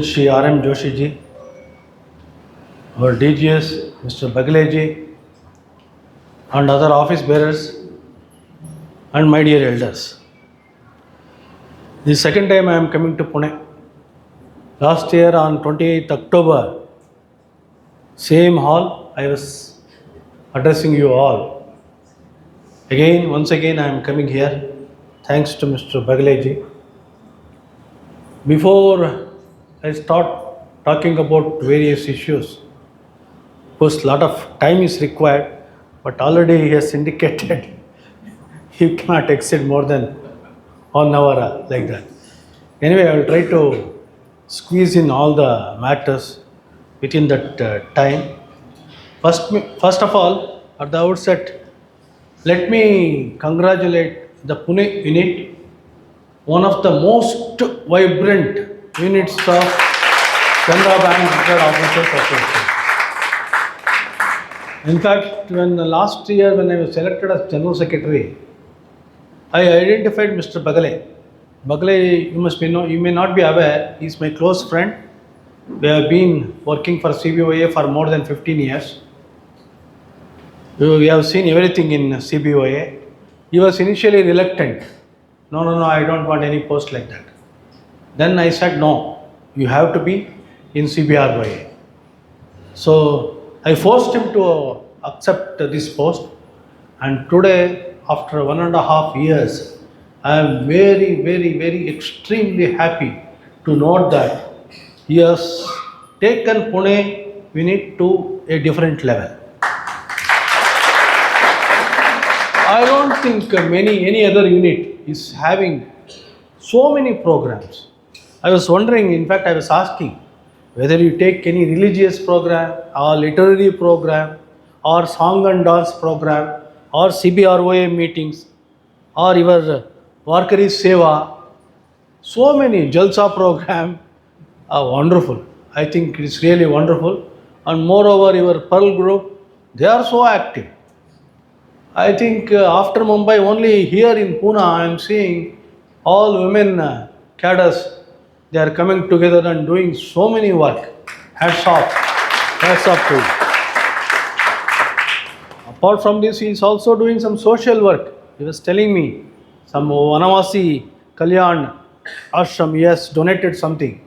Shri R.M. Joshi ji, our DGS, Mr. Bagle ji, and other office bearers, and my dear elders. The second time I am coming to Pune. Last year on 28th October, same hall, I was addressing you all. Once again I am coming here, thanks to Mr. Bagle ji. Before I start talking about various issues, of course, lot of time is required, but already he has indicated he cannot exceed more than 1 hour like that. Anyway, I will try to squeeze in all the matters within that time. First of all, at the outset, let me congratulate the Pune unit, one of the most vibrant units of Canara Bank Officers Association. In fact, last year when I was selected as General Secretary, I identified Mr. Bagle. Bagle, you may not be aware, he is my close friend. We have been working for CBOA for more than 15 years. We have seen everything in CBOA. He was initially reluctant. No, I don't want any post like that. Then I said, no, you have to be in CBRYA. So I forced him to accept this post, and today, after 1.5 years, I am very extremely happy to note that he has taken Pune unit to a different level. I don't think any other unit is having so many programs. I was wondering, in fact, I was asking whether you take any religious program or literary program or song and dance program or CBROA meetings or your Warkari Seva. So many Jalsa program are wonderful. I think it's really wonderful. And moreover, your Pearl group, they are so active. I think after Mumbai, only here in Pune, I am seeing all women cadres, they are coming together and doing so many work. Hats off to you. Apart from this, he is also doing some social work. He was telling me some Vanavasi Kalyan Ashram, he has donated something.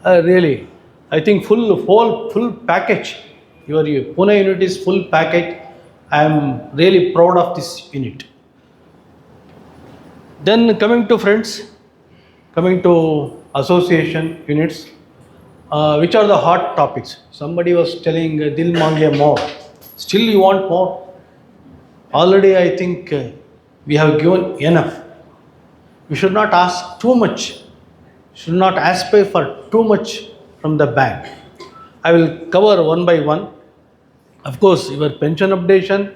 Really, I think full package. Your Pune unit is full package. I am really proud of this unit. Then coming to association units, which are the hot topics? Somebody was telling Dil Mange more. Still you want more? Already I think we have given enough. We should not ask too much. Should not aspire for too much from the bank. I will cover one by one. Of course, your pension updation,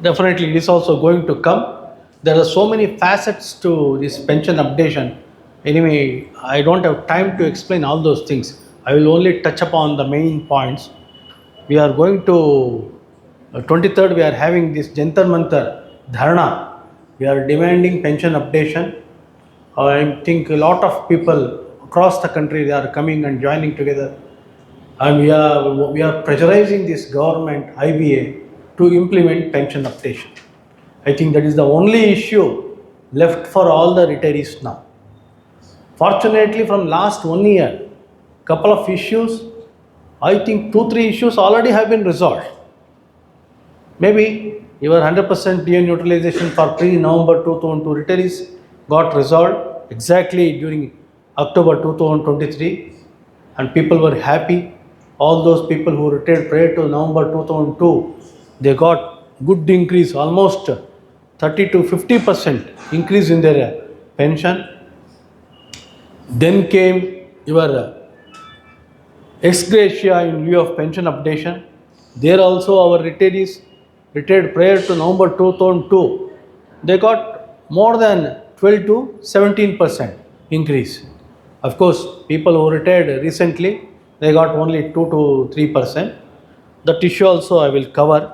definitely it is also going to come. There are so many facets to this pension updation. Anyway, I don't have time to explain all those things. I will only touch upon the main points. We are going to 23rd, we are having this Jantar Mantar Dharna. We are demanding pension updation. I think a lot of people across the country, they are coming and joining together. And we are pressurizing this government, IBA, to implement pension updation. I think that is the only issue left for all the retirees now. Fortunately, from last 1 year, couple of issues, I think 2-3 issues already have been resolved. Maybe your 100% DN utilization for pre-November 2002 retirees got resolved exactly during October 2023, and people were happy. All those people who retired prior to November 2002, they got good increase, almost 30 to 50% increase in their pension. Then came your ex gratia in lieu of pension updation. There also our retirees retired prior to November 2002, they got more than 12 to 17% increase. Of course, people who retired recently, they got only 2 to 3%. That issue also I will cover.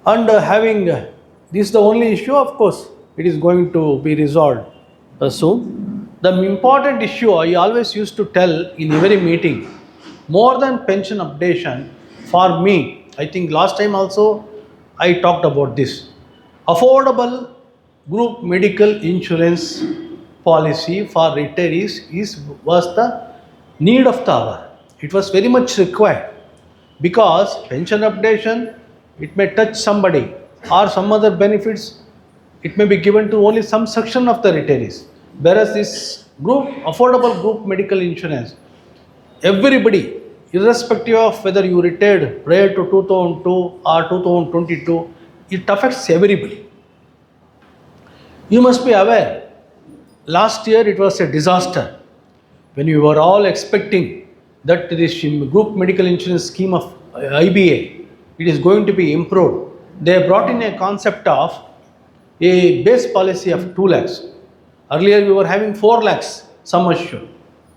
And having this is the only issue, of course, it is going to be resolved soon. The important issue I always used to tell in every meeting, more than pension updation, for me, I think last time also I talked about this. Affordable group medical insurance policy for retirees was the need of the hour. It was very much required because pension updation, it may touch somebody, or some other benefits, it may be given to only some section of the retirees. Whereas this group, affordable group medical insurance, everybody, irrespective of whether you retired prior to 2002 or 2022, it affects everybody. You must be aware, last year it was a disaster when we were all expecting that this group medical insurance scheme of IBA, it is going to be improved. They brought in a concept of a base policy of 2 lakhs. Earlier we were having 4 lakhs sum assured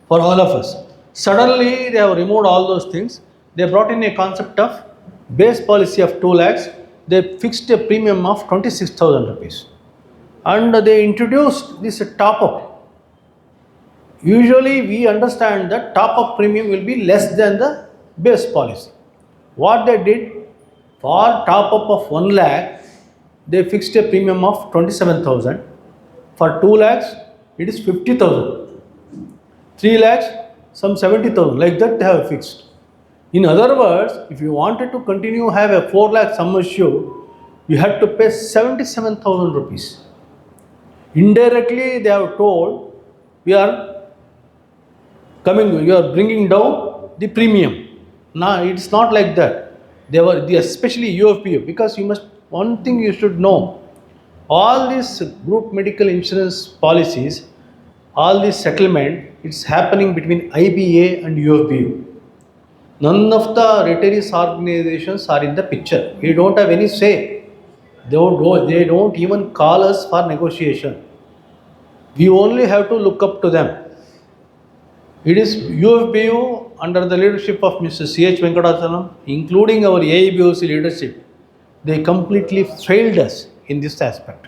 for all of us. Suddenly they have removed all those things. They brought in a concept of base policy of 2 lakhs. They fixed a premium of 26,000 rupees. And they introduced this top up. Usually we understand that top up premium will be less than the base policy. What they did, for top up of 1 lakh, they fixed a premium of 27,000. For 2 lakhs, it is 50,000. 3 lakhs, some 70,000. Like that they have fixed. In other words, if you wanted to continue have a 4 lakh sum assured, you had to pay 77,000 rupees. Indirectly, they have told, we are you are bringing down the premium. Now, it's not like that. Especially UFPU, because one thing you should know, all these group medical insurance policies, all this settlement, it's happening between IBA and UFPU. None of the retirees organizations are in the picture. We don't have any say. They don't even call us for negotiation. We only have to look up to them. It is UFPU under the leadership of Mr. C.H. Venkatachalam, including our AIBOC leadership, they completely failed us in this aspect.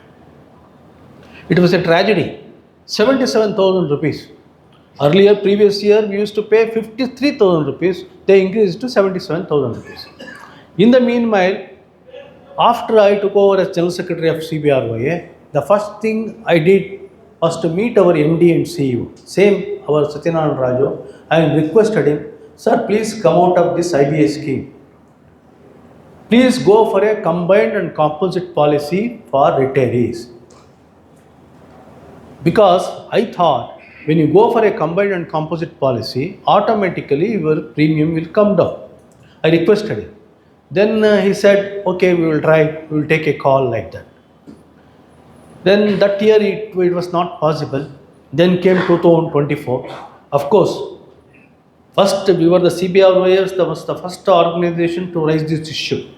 It was a tragedy. 77,000 rupees. Earlier, previous year, we used to pay 53,000 rupees. They increased to 77,000 rupees. In the meanwhile, after I took over as General Secretary of CBRYA, the first thing I did was to meet our MD and CEO. Same, our Satyanarayana Raju. I requested him, sir, please come out of this IBA scheme. Please go for a combined and composite policy for retirees. Because I thought, when you go for a combined and composite policy, automatically your premium will come down. I requested him. Then he said, okay, we will try, we will take a call like that. Then that year it was not possible. Then came 2024. Of course, first we were the CBRYS, that was the first organization to raise this issue.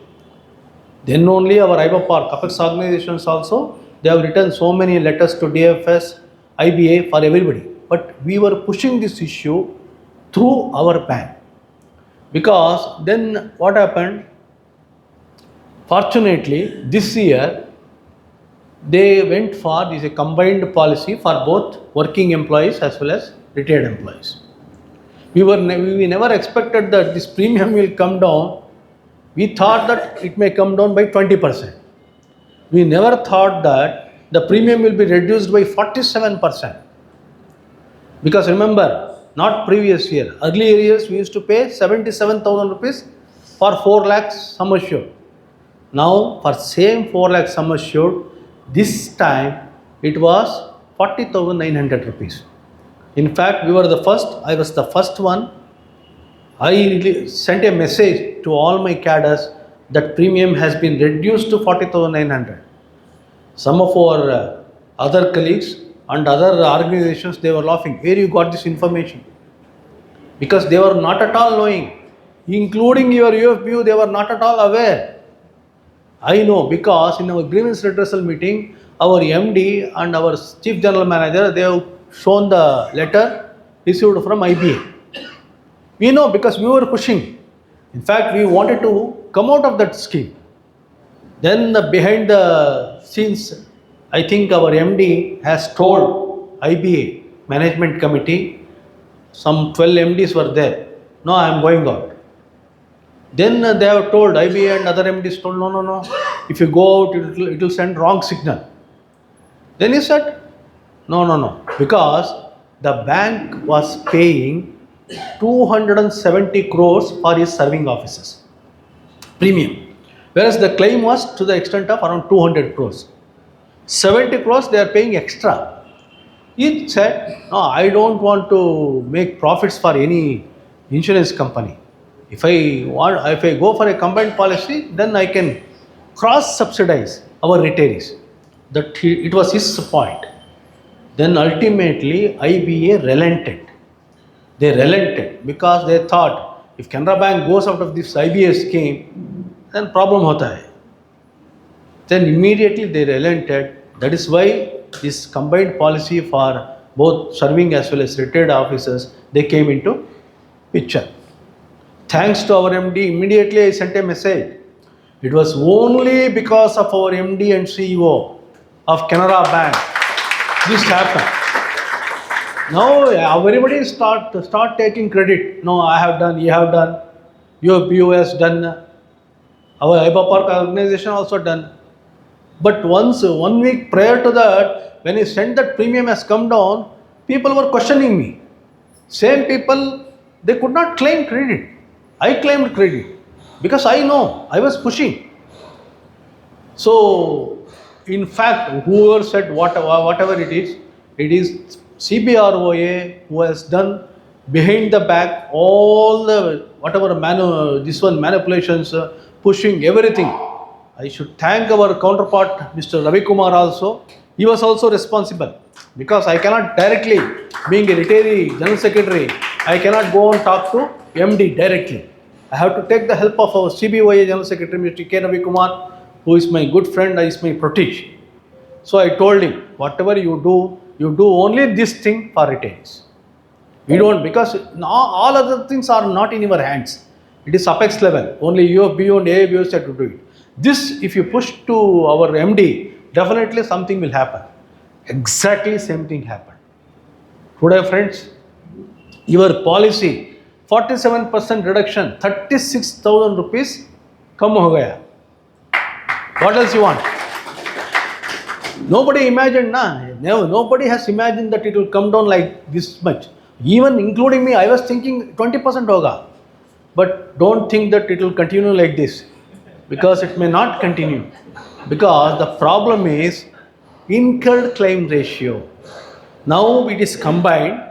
Then only our IBAPAR, CAPEX organizations also, they have written so many letters to DFS, IBA for everybody. But we were pushing this issue through our bank. Because then what happened? Fortunately, this year, they went for this a combined policy for both working employees as well as retired employees. We never expected that this premium will come down. We thought that it may come down by 20%. We never thought that the premium will be reduced by 47%. Because remember, not previous year, earlier years we used to pay 77,000 rupees for 4 lakhs sum assured. Now for same 4 lakhs sum assured, this time it was 40,900 rupees. In fact, I was the first one. I sent a message to all my cadres that premium has been reduced to 40,900. Some of our other colleagues and other organizations, they were laughing. Where you got this information? Because they were not at all knowing. Including your UFPU, they were not at all aware. I know because in our grievance redressal meeting, our MD and our Chief General Manager, they have shown the letter received from IBA. We know because we were pushing. In fact, we wanted to come out of that scheme. Then behind the scenes, I think our MD has told IBA management committee, some 12 MDs were there. No, I am going out. Then they have told, IBA and other MDs told, no, no, no. If you go out, it will send wrong signal. Then he said, no, no, no. Because the bank was paying 270 crores for his serving officers. Premium. Whereas the claim was to the extent of around 200 crores. 70 crores they are paying extra. He said, no, I don't want to make profits for any insurance company. If I go for a combined policy, then I can cross subsidize our retirees. It was his point. Then ultimately IBA relented. They relented because they thought if Canara Bank goes out of this IBA scheme, then problem hota hai. Then immediately they relented. That is why this combined policy for both serving as well as retired officers, they came into picture. Thanks to our MD, immediately I sent a message. It was only because of our MD and CEO of Canara Bank this happened. Now everybody start taking credit. No, I have done, you have done, UFBU has done, our IBA Park organization also done. But once 1 week prior to that, when he sent that premium has come down, people were questioning me. Same people, they could not claim credit. I claimed credit because I know I was pushing. So, in fact, whoever said whatever it is CBROA who has done behind the back all the whatever manipulations, pushing everything. I should thank our counterpart, Mr. Ravi Kumar also. He was also responsible because I cannot directly, being a retiree general secretary, I cannot go and talk to MD directly. I have to take the help of our CBOA General Secretary, Mr. K. Ravi Kumar, who is my good friend, is my protege. So I told him, whatever you do only this thing for retirees. We don't, because all other things are not in your hands. It is apex level. Only UFBU and AABU said to do it. This, if you push to our MD, definitely something will happen. Exactly same thing happened. Today, friends, your policy, 47% reduction, 36,000 rupees, come ho gaya. What else you want? Nobody imagined, nobody has imagined that it will come down like this much. Even including me, I was thinking 20% hoga. But don't think that it will continue like this, because it may not continue. Because the problem is incurred claim ratio. Now it is combined.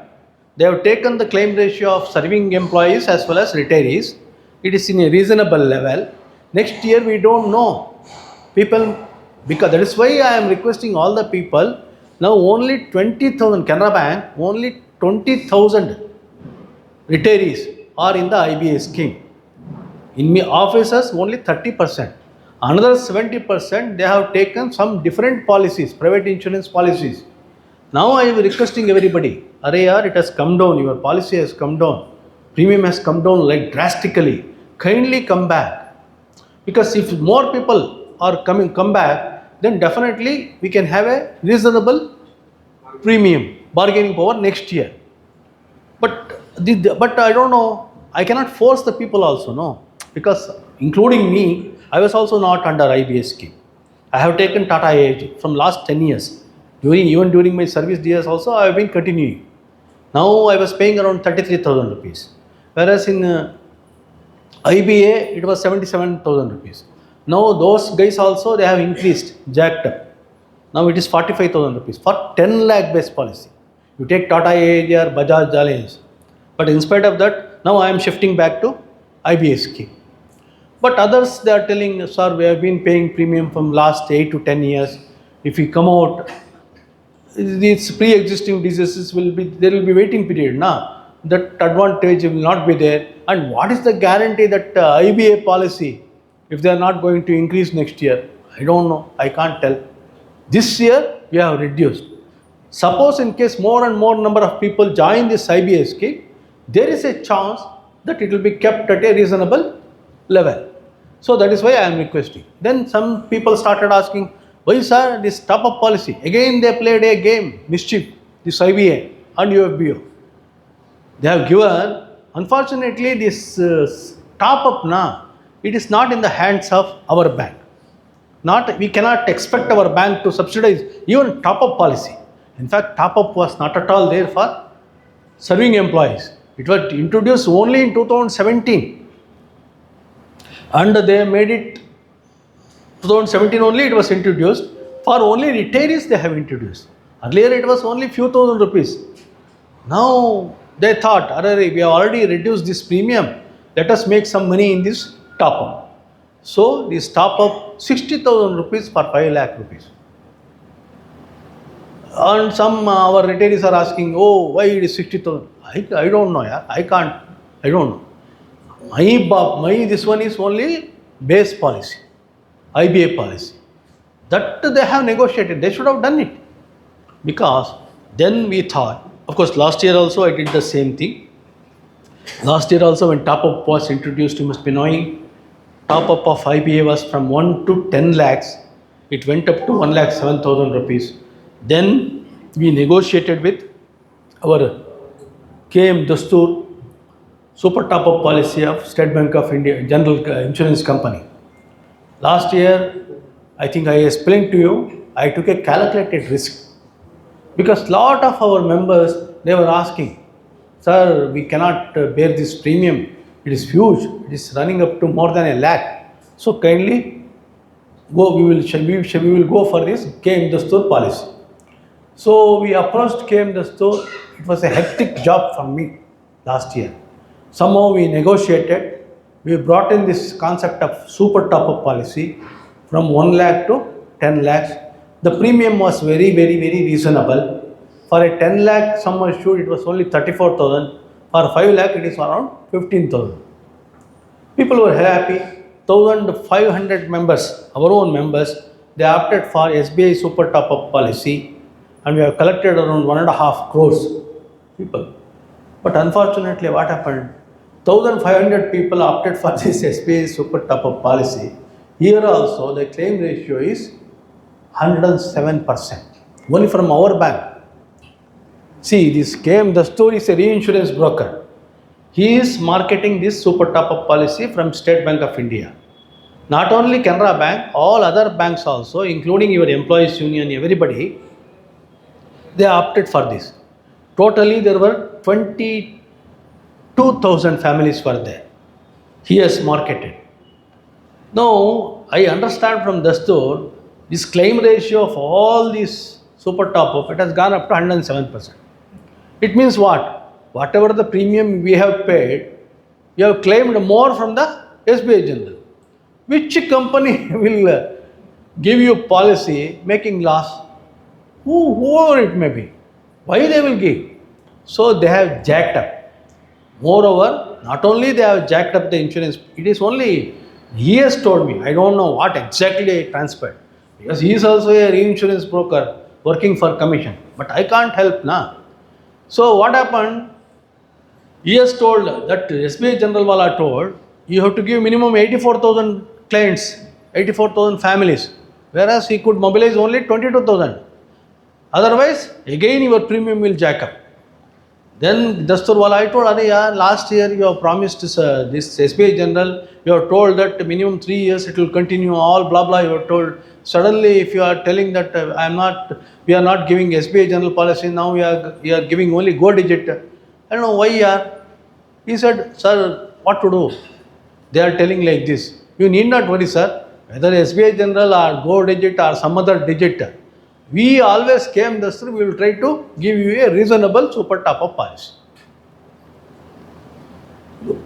They have taken the claim ratio of serving employees as well as retirees. It is in a reasonable level. Next year we don't know. People, because that is why I am requesting all the people, now only 20,000, Canara Bank, only 20,000 retirees are in the IBA scheme. In my officers, only 30%. Another 70%, they have taken some different policies, private insurance policies. Now I am requesting everybody, arey yaar, it has come down, your policy has come down, premium has come down like drastically. Kindly come back. Because if more people are come back, then definitely we can have a reasonable premium, bargaining power next year. But I don't know, I cannot force the people also, no. Because including me, I was also not under IBA scheme. I have taken Tata AIG from last 10 years. Even during my service years also, I have been continuing. Now I was paying around 33,000 rupees. Whereas in IBA, it was 77,000 rupees. Now those guys also, they have increased, jacked up. Now it is 45,000 rupees for 10 lakh base policy. You take Tata AIG or Bajaj Allianz. But in spite of that, now I am shifting back to IBA scheme. But others, they are telling, sir, we have been paying premium from last 8 to 10 years. If we come out, these pre-existing diseases there will be waiting period. That advantage will not be there. And what is the guarantee that IBA policy, if they are not going to increase next year? I don't know. I can't tell. This year, we have reduced. Suppose in case more and more number of people join this IBA scheme, there is a chance that it will be kept at a reasonable level. So that is why I am requesting. Then some people started asking, why sir, this top-up policy? Again they played a game, mischief, this IBA. and UFBO. They have given, unfortunately, this top up now, it is not in the hands of our bank. We cannot expect our bank to subsidize even top up policy. In fact, top up was not at all there for serving employees. It was introduced only in 2017, and they made it 2017 only. It was introduced for only retirees. They have introduced. Earlier it was only few thousand rupees. Now they thought, we have already reduced this premium. Let us make some money in this top up. So this top up 60,000 rupees for 5 lakh rupees. And some our retirees are asking, oh, why it is 60,000? I don't know, yeah. I don't know. My this one is only base policy, IBA policy. That they have negotiated. They should have done it. Because then we thought, of course, last year also I did the same thing. Last year also when top up was introduced, you must be knowing, top up of IBA was from 1 to 10 lakhs. It went up to 1,07,000 rupees. Then we negotiated with our KM Dastur super top up policy of State Bank of India General Insurance Company. Last year, I think I explained to you, I took a calculated risk. Because lot of our members, they were asking, sir, we cannot bear this premium. It is huge. It is running up to more than 1 lakh. So kindly go. We will go for this KM Dastur policy. So we approached KM Dastur. It was a hectic job for me last year. Somehow we negotiated. We brought in this concept of super top-up policy from 1 lakh to 10 lakhs. The premium was very, very, very reasonable. For a 10 lakh sum assured, it was only 34,000. For 5 lakh, it is around 15,000. People were happy. 1,500 members, our own members, they opted for SBI super top-up policy. And we have collected around 1.5 crores people. But unfortunately, what happened? 1,500 people opted for this SBI super top-up policy. Here also, the claim ratio is 107%. Only from our bank. See, this KM Dastur is a reinsurance broker. He is marketing this super top-up policy from State Bank of India. Not only Canara Bank, all other banks also, including your employees union, everybody, they opted for this. Totally there were 22,000 families were there. He has marketed. Now, I understand from Dastur, this claim ratio of all these super top-up, it has gone up to 107%. It means what? Whatever the premium we have paid, you have claimed more from the SBI General. Which company will give you policy making loss? Whoever it may be, why they will give? So they have jacked up. Moreover, not only they have jacked up the insurance, it is only, he has told me, I don't know what exactly transpired. Because he is also a reinsurance broker working for commission. But I can't help now. So what happened? He has told that SBI General Wala told, you have to give minimum 84,000 clients, 84,000 families. Whereas he could mobilize only 22,000. Otherwise, again your premium will jack up. Then Dastur Wala, I told, last year you have promised this SBI General, you have told that minimum 3 years it will continue, all blah blah, you have told. Suddenly if you are telling that we are not giving SBI General policy, now we are giving only Go Digit. I don't know why you are. He said, sir, what to do? They are telling like this. You need not worry, sir. Whether SBI General or Go Digit or some other digit, we always came this through, we will try to give you a reasonable super top-up policy.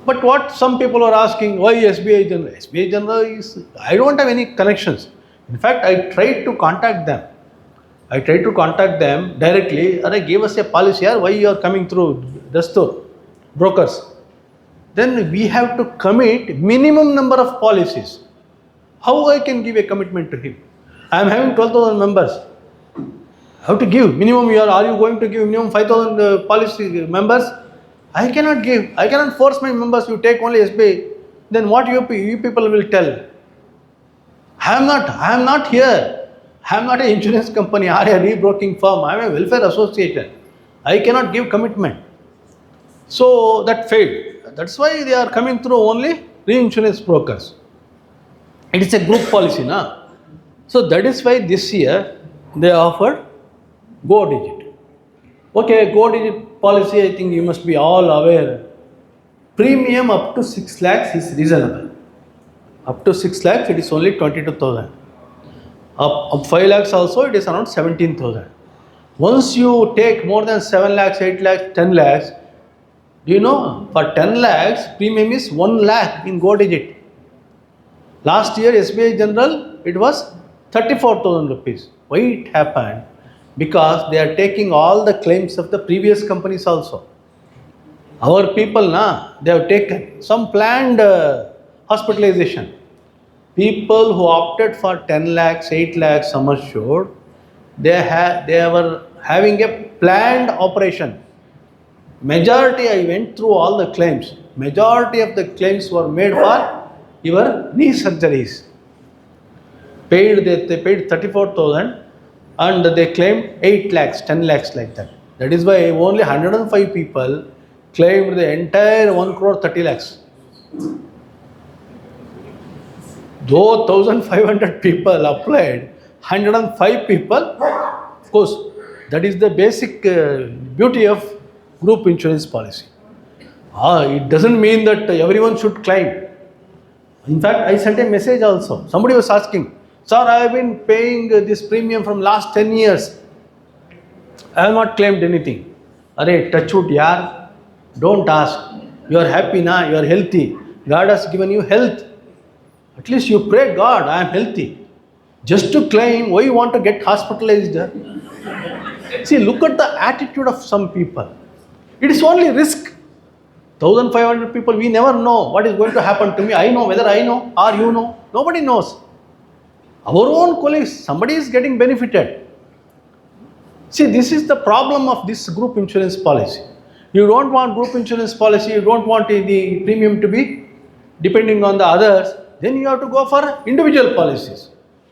But what some people are asking, why SBI General? SBI General is, I don't have any connections. In fact, I tried to contact them. Directly, and they gave us a policy, why you are coming through Dastur, brokers. Then we have to commit minimum number of policies. How I can give a commitment to him? I am having 12,000 members. How to give? Minimum, are you going to give minimum 5,000 policy members? I cannot give. I cannot force my members, you take only SBI. Then what you people will tell? I am not here. I am not an insurance company or a rebroking firm. I am a welfare association. I cannot give commitment. So that failed. That's why they are coming through only reinsurance brokers. It is a group policy, na? So that is why this year they offered Go Digit. Okay, Go Digit policy, I think you must be all aware. Premium up to 6 lakhs is reasonable. Up to 6 lakhs, it is only 22,000. Up 5 lakhs also, it is around 17,000. Once you take more than 7 lakhs, 8 lakhs, 10 lakhs, do you know, for 10 lakhs, premium is 1 lakh in Go Digit. Last year, SBI General, it was 34,000 rupees. Why it happened? Because they are taking all the claims of the previous companies also. Our people, they have taken some planned hospitalization. People who opted for 10 lakhs, 8 lakhs sum assured, they were having a planned operation. Majority, I went through all the claims. Majority of the claims were made for your knee surgeries. They paid 34,000 and they claimed 8 lakhs, 10 lakhs like that. That is why only 105 people claimed the entire 1 crore 30 lakhs. Though 1,500 people applied, 105 people, of course, that is the basic beauty of group insurance policy. It doesn't mean that everyone should claim. In fact, I sent a message also. Somebody was asking, sir, I have been paying this premium from last 10 years. I have not claimed anything. Arey, touch wood, yaar. Don't ask. You are happy, na? You are healthy. God has given you health. At least you pray, God, I am healthy. Just to claim, why you want to get hospitalized? See, look at the attitude of some people. It is only risk. 1,500 people, we never know what is going to happen to me. I know, whether I know or you know. Nobody knows. Our own colleagues, somebody is getting benefited. See, this is the problem of this group insurance policy. You don't want group insurance policy, you don't want the premium to be depending on the others, then you have to go for individual policies.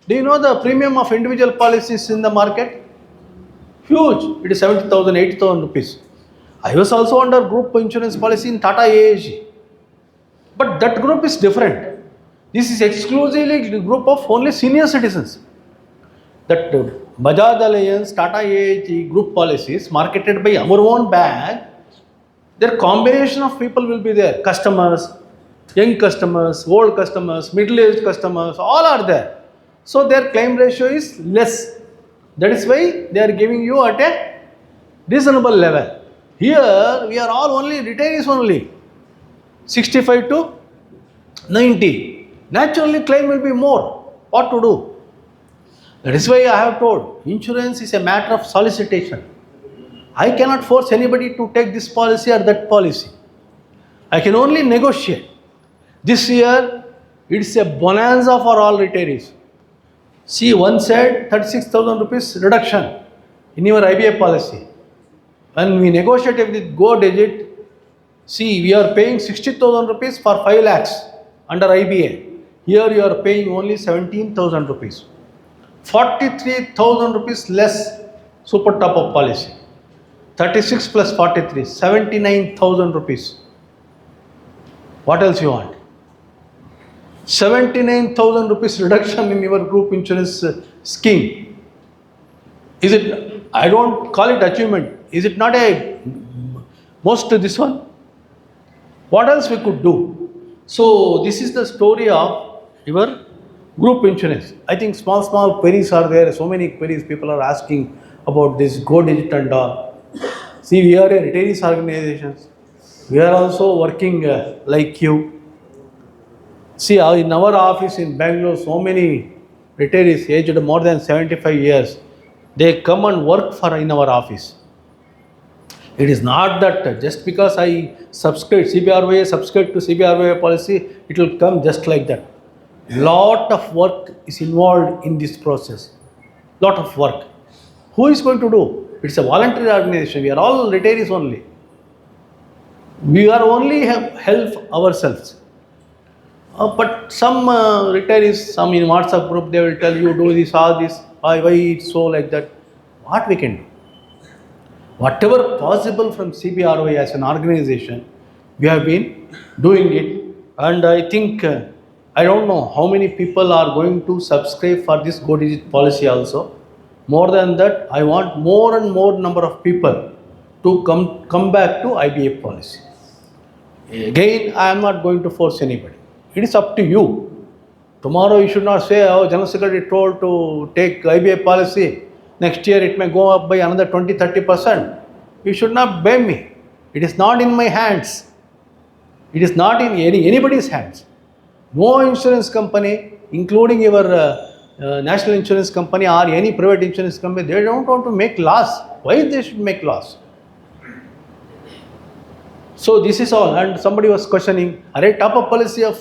Do you know the premium of individual policies in the market? Huge. It is 70,000, 80,000 rupees. I was also under group insurance policy in Tata AAG. But that group is different. This is exclusively a group of only senior citizens. That Bajaj Allianz, Tata AAG group policies marketed by our own bank, their combination of people will be there. Customers, young customers, old customers, middle-aged customers, all are there. So their claim ratio is less. That is why they are giving you at a reasonable level. Here we are all only retirees only. 65 to 90. Naturally claim will be more. What to do? That is why I have told, insurance is a matter of solicitation. I cannot force anybody to take this policy or that policy. I can only negotiate. This year, it's a bonanza for all retirees. See, one said 36,000 rupees reduction in your IBA policy. When we negotiated with Go Digit, see, we are paying 60,000 rupees for 5 lakhs under IBA. Here you are paying only 17,000 rupees. 43,000 rupees less super top up policy. 36 plus 43, 79,000 rupees. What else you want? 79,000 rupees reduction in your group insurance scheme. Is it, I don't call it achievement. Is it not a most to this one? What else we could do? So this is the story of your group insurance. I think small queries are there. So many queries people are asking about this Go Digit and all. See, we are a retirees organizations. We are also working like you. See, in our office in Bangalore, so many retirees aged more than 75 years, they come and work for in our office. It is not that just because I subscribe to CBRY policy, it will come just like that. Lot of work is involved in this process. Lot of work. Who is going to do? It's a voluntary organization. We are all retirees only. We are only help ourselves. But some retirees, some in WhatsApp group, they will tell you do this, all this. Why it's so like that? What we can do? Whatever possible from CBROA as an organization, we have been doing it. And I think, I don't know how many people are going to subscribe for this go digit policy also. More than that, I want more and more number of people to come back to IBA policy. Again, I am not going to force anybody. It is up to you. Tomorrow you should not say, oh, General Secretary told to take IBA policy. Next year it may go up by another 20-30%. You should not blame me. It is not in my hands. It is not in anybody's hands. No insurance company, including your national insurance company or any private insurance company, they don't want to make loss. Why they should make loss? So this is all. And somebody was questioning, are top-up policy of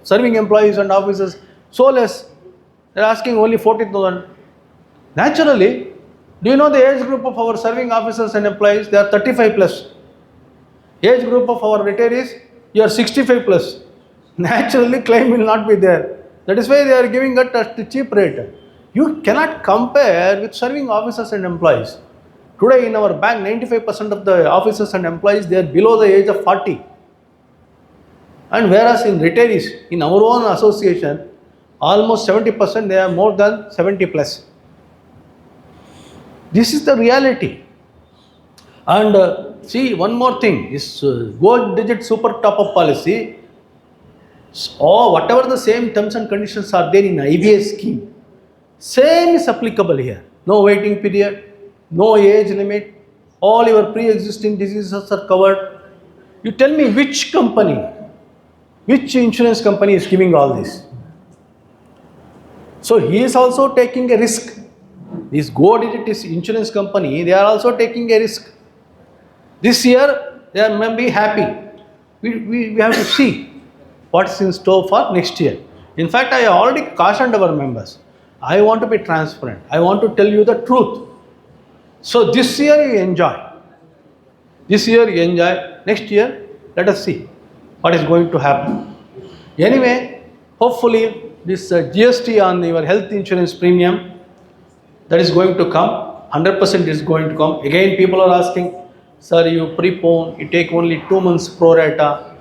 serving employees and officers so less? They're asking only 40,000. Naturally, do you know the age group of our serving officers and employees? They are 35 plus. Age group of our retirees, you are 65 plus. Naturally, claim will not be there. That is why they are giving it at the cheap rate. You cannot compare with serving officers and employees. Today in our bank, 95% of the officers and employees, they are below the age of 40. And whereas in retirees, in our own association, almost 70% they are more than 70 plus. This is the reality. And see, one more thing, this gold digit super top-up policy, or whatever the same terms and conditions are there in IBA scheme, same is applicable here. No waiting period, no age limit, all your pre-existing diseases are covered. You tell me which company, which insurance company is giving all this? So he is also taking a risk. This Go Digit is insurance company, they are also taking a risk. This year, they may be happy. We have to see what's in store for next year. In fact, I already cautioned our members. I want to be transparent. I want to tell you the truth. So this year you enjoy. This year you enjoy. Next year, let us see what is going to happen. Anyway, hopefully this GST on your health insurance premium, that is going to come. 100% is going to come. Again, people are asking, sir, you prepone, you take only 2 months pro rata.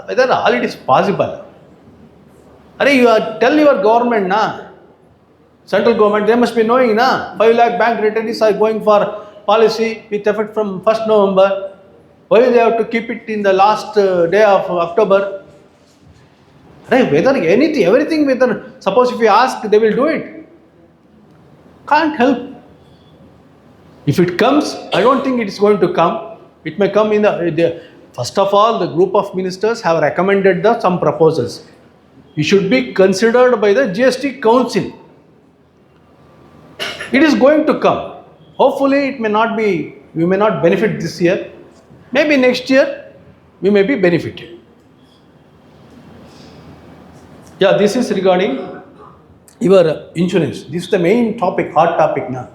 Whether all it is possible. You tell your government, central government, they must be knowing, 5 lakh bank retirees are going for policy with effect from 1st November. Why they have to keep it in the last day of October? Whether anything, everything, whether, suppose if you ask, they will do it. Can't help. If it comes, I don't think it is going to come. It may come in first of all, the group of ministers have recommended some proposals. It should be considered by the GST Council. It is going to come. Hopefully, it may not be, we may not benefit this year. Maybe next year, we may be benefited. Yeah, this is regarding your insurance. This is the main topic, hot topic now.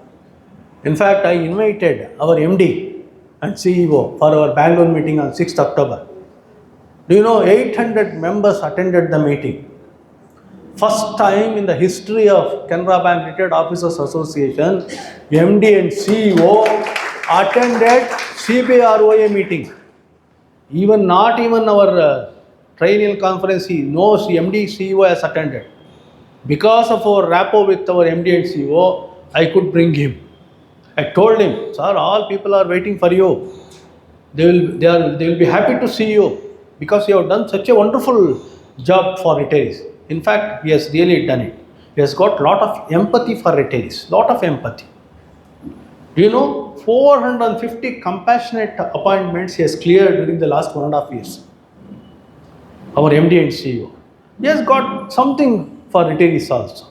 In fact, I invited our MD and CEO for our Bangalore meeting on 6th October. Do you know 800 members attended the meeting? First time in the history of Canara Bank Retired Officers Association, MD and CEO attended CBROA meeting. Not even our triennial conference, no MD, CEO has attended. Because of our rapport with our MD and CEO, I could bring him. I told him, sir, all people are waiting for you. They will be happy to see you because you have done such a wonderful job for retirees. In fact, he has really done it. He has got lot of empathy for retirees, lot of empathy. 450 compassionate appointments he has cleared during the last 1.5 years. Our MD and CEO. He has got something for retirees also.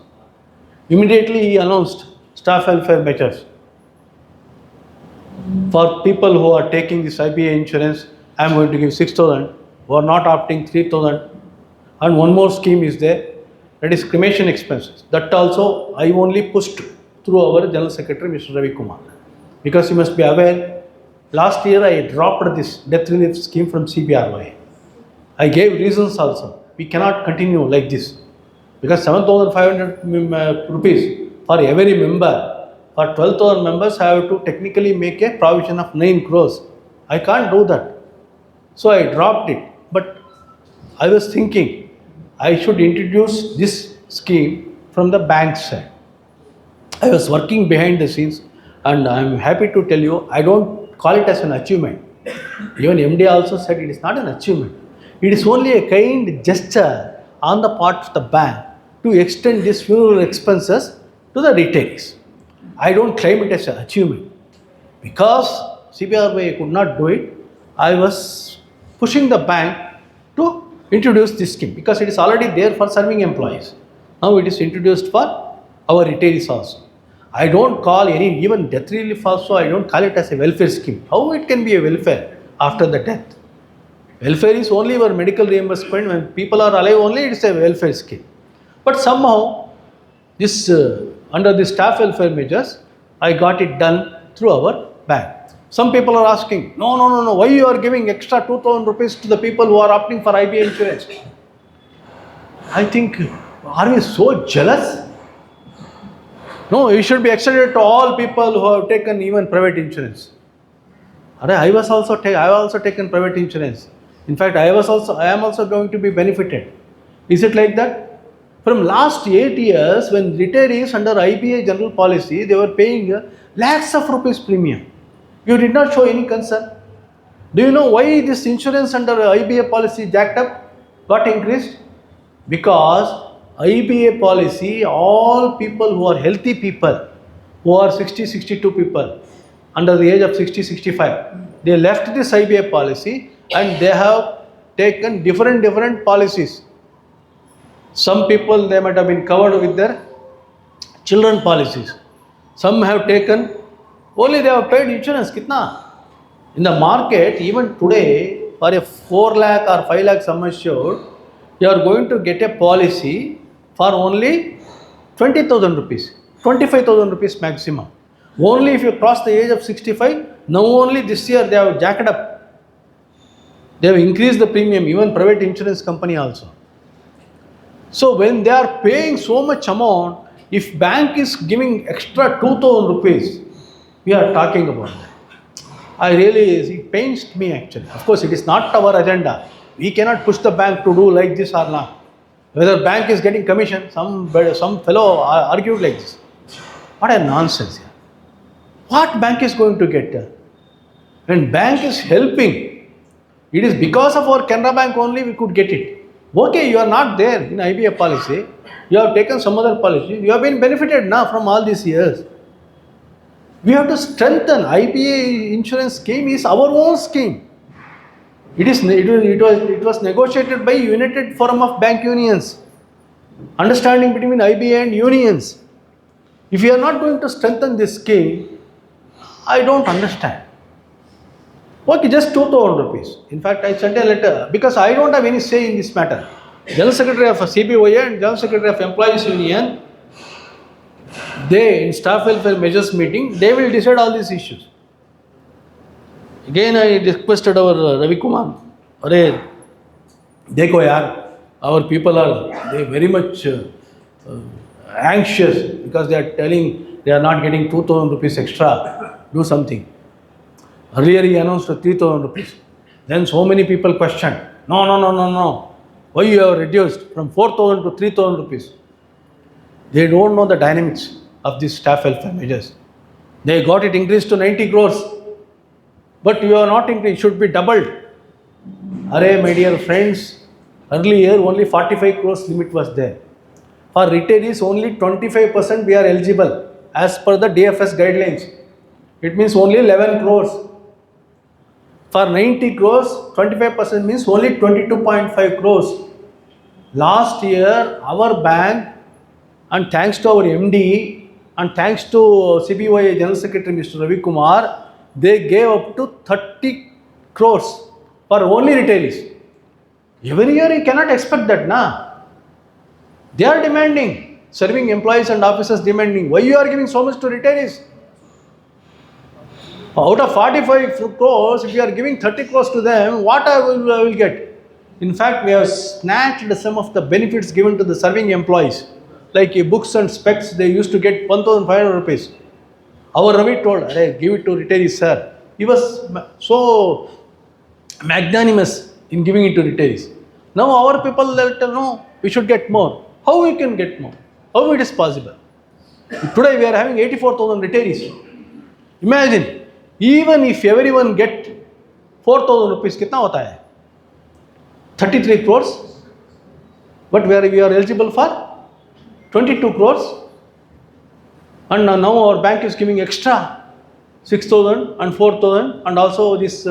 Immediately he announced staff welfare measures. For people who are taking this IBA insurance, I am going to give 6,000. Who are not opting, 3,000. And one more scheme is there, that is cremation expenses. That also I only pushed through our General Secretary, Mr. Ravi Kumar. Because you must be aware, last year I dropped this death relief scheme from CBROA. I gave reasons also. We cannot continue like this. Because 7,500 rupees for every member, For 12,000 members, I have to technically make a provision of 9 crores. I can't do that. So I dropped it. But I was thinking I should introduce this scheme from the bank side. I was working behind the scenes, and I am happy to tell you I don't call it as an achievement. Even MD also said it is not an achievement. It is only a kind gesture on the part of the bank to extend these funeral expenses to the retirees. I don't claim it as an achievement. Because CBRY could not do it, I was pushing the bank to introduce this scheme because it is already there for serving employees. Now it is introduced for our retirees also. I don't call any, even death relief also, I don't call it as a welfare scheme. How it can be a welfare after the death? Welfare is only for medical reimbursement. When people are alive only, it is a welfare scheme. But somehow, this under the staff welfare measures, I got it done through our bank. Some people are asking, no, why you are giving extra 2,000 rupees to the people who are opting for IBA insurance? I think, are we so jealous? No, it should be extended to all people who have taken even private insurance. I have also taken private insurance. In fact, I am also going to be benefited. Is it like that? From last 8 years, when retirees under IBA general policy, they were paying lakhs of rupees premium. You did not show any concern. Do you know why this insurance under IBA policy jacked up, got increased? Because IBA policy, all people who are healthy people, who are 60, 62 people, under the age of 60, 65, they left this IBA policy and they have taken different policies. Some people, they might have been covered with their children policies. Some have taken, only they have paid insurance, kitna? In the market, even today, for a 4 lakh or 5 lakh sum assured, you are going to get a policy for only 20,000 rupees, 25,000 rupees maximum. Only if you cross the age of 65, now only this year they have jacked up. They have increased the premium, even private insurance company also. So when they are paying so much amount, if bank is giving extra 2,000 rupees, we are talking about that. It pains me actually. Of course, it is not our agenda. We cannot push the bank to do like this or not. Whether bank is getting commission, some fellow argued like this. What a nonsense here. What bank is going to get? When bank is helping, it is because of our Canara Bank only we could get it. Okay, you are not there in IBA policy. You have taken some other policy. You have been benefited now from all these years. We have to strengthen IBA insurance scheme is our own scheme. It was negotiated by United Forum of Bank Unions. Understanding between IBA and unions. If you are not going to strengthen this scheme, I don't understand. Okay, just 2,000 rupees. In fact, I sent a letter because I don't have any say in this matter. General Secretary of CBOA and General Secretary of Employees Union, they in staff welfare measures meeting, they will decide all these issues. Again, I requested our Ravi Kumar, dekho yaar, our people are very much anxious because they are telling they are not getting 2,000 rupees extra, do something. Earlier he announced 3,000 rupees. Then so many people questioned, no. Why you have reduced from 4,000 to 3,000 rupees? They don't know the dynamics of these staff welfare measures. They got it increased to 90 crores. But you are not increased, it should be doubled. My dear friends, earlier only 45 crores limit was there. For retirees, only 25% we are eligible as per the DFS guidelines. It means only 11 crores. For 90 crores, 25% means only 22.5 crores. Last year, our bank, and thanks to our MD, and thanks to CBOA General Secretary Mr. Ravi Kumar, they gave up to 30 crores for only retirees. Every year you cannot expect that, na? They are demanding, serving employees and officers demanding, why you are giving so much to retirees? Out of 45 crores, if you are giving 30 crores to them, what I will get? In fact, we have snatched some of the benefits given to the serving employees. Like books and specs, they used to get 1,500 rupees. Our Ravi told, "Hey, give it to retirees, sir." He was so magnanimous in giving it to retirees. Now our people will tell, no, we should get more. How we can get more? How it is possible? Today we are having 84,000 retirees. Imagine, even if everyone get 4,000 rupees, कितना होता है? 33 crores. But we are eligible for 22 crores. And now our bank is giving extra 6,000 and 4,000 and also this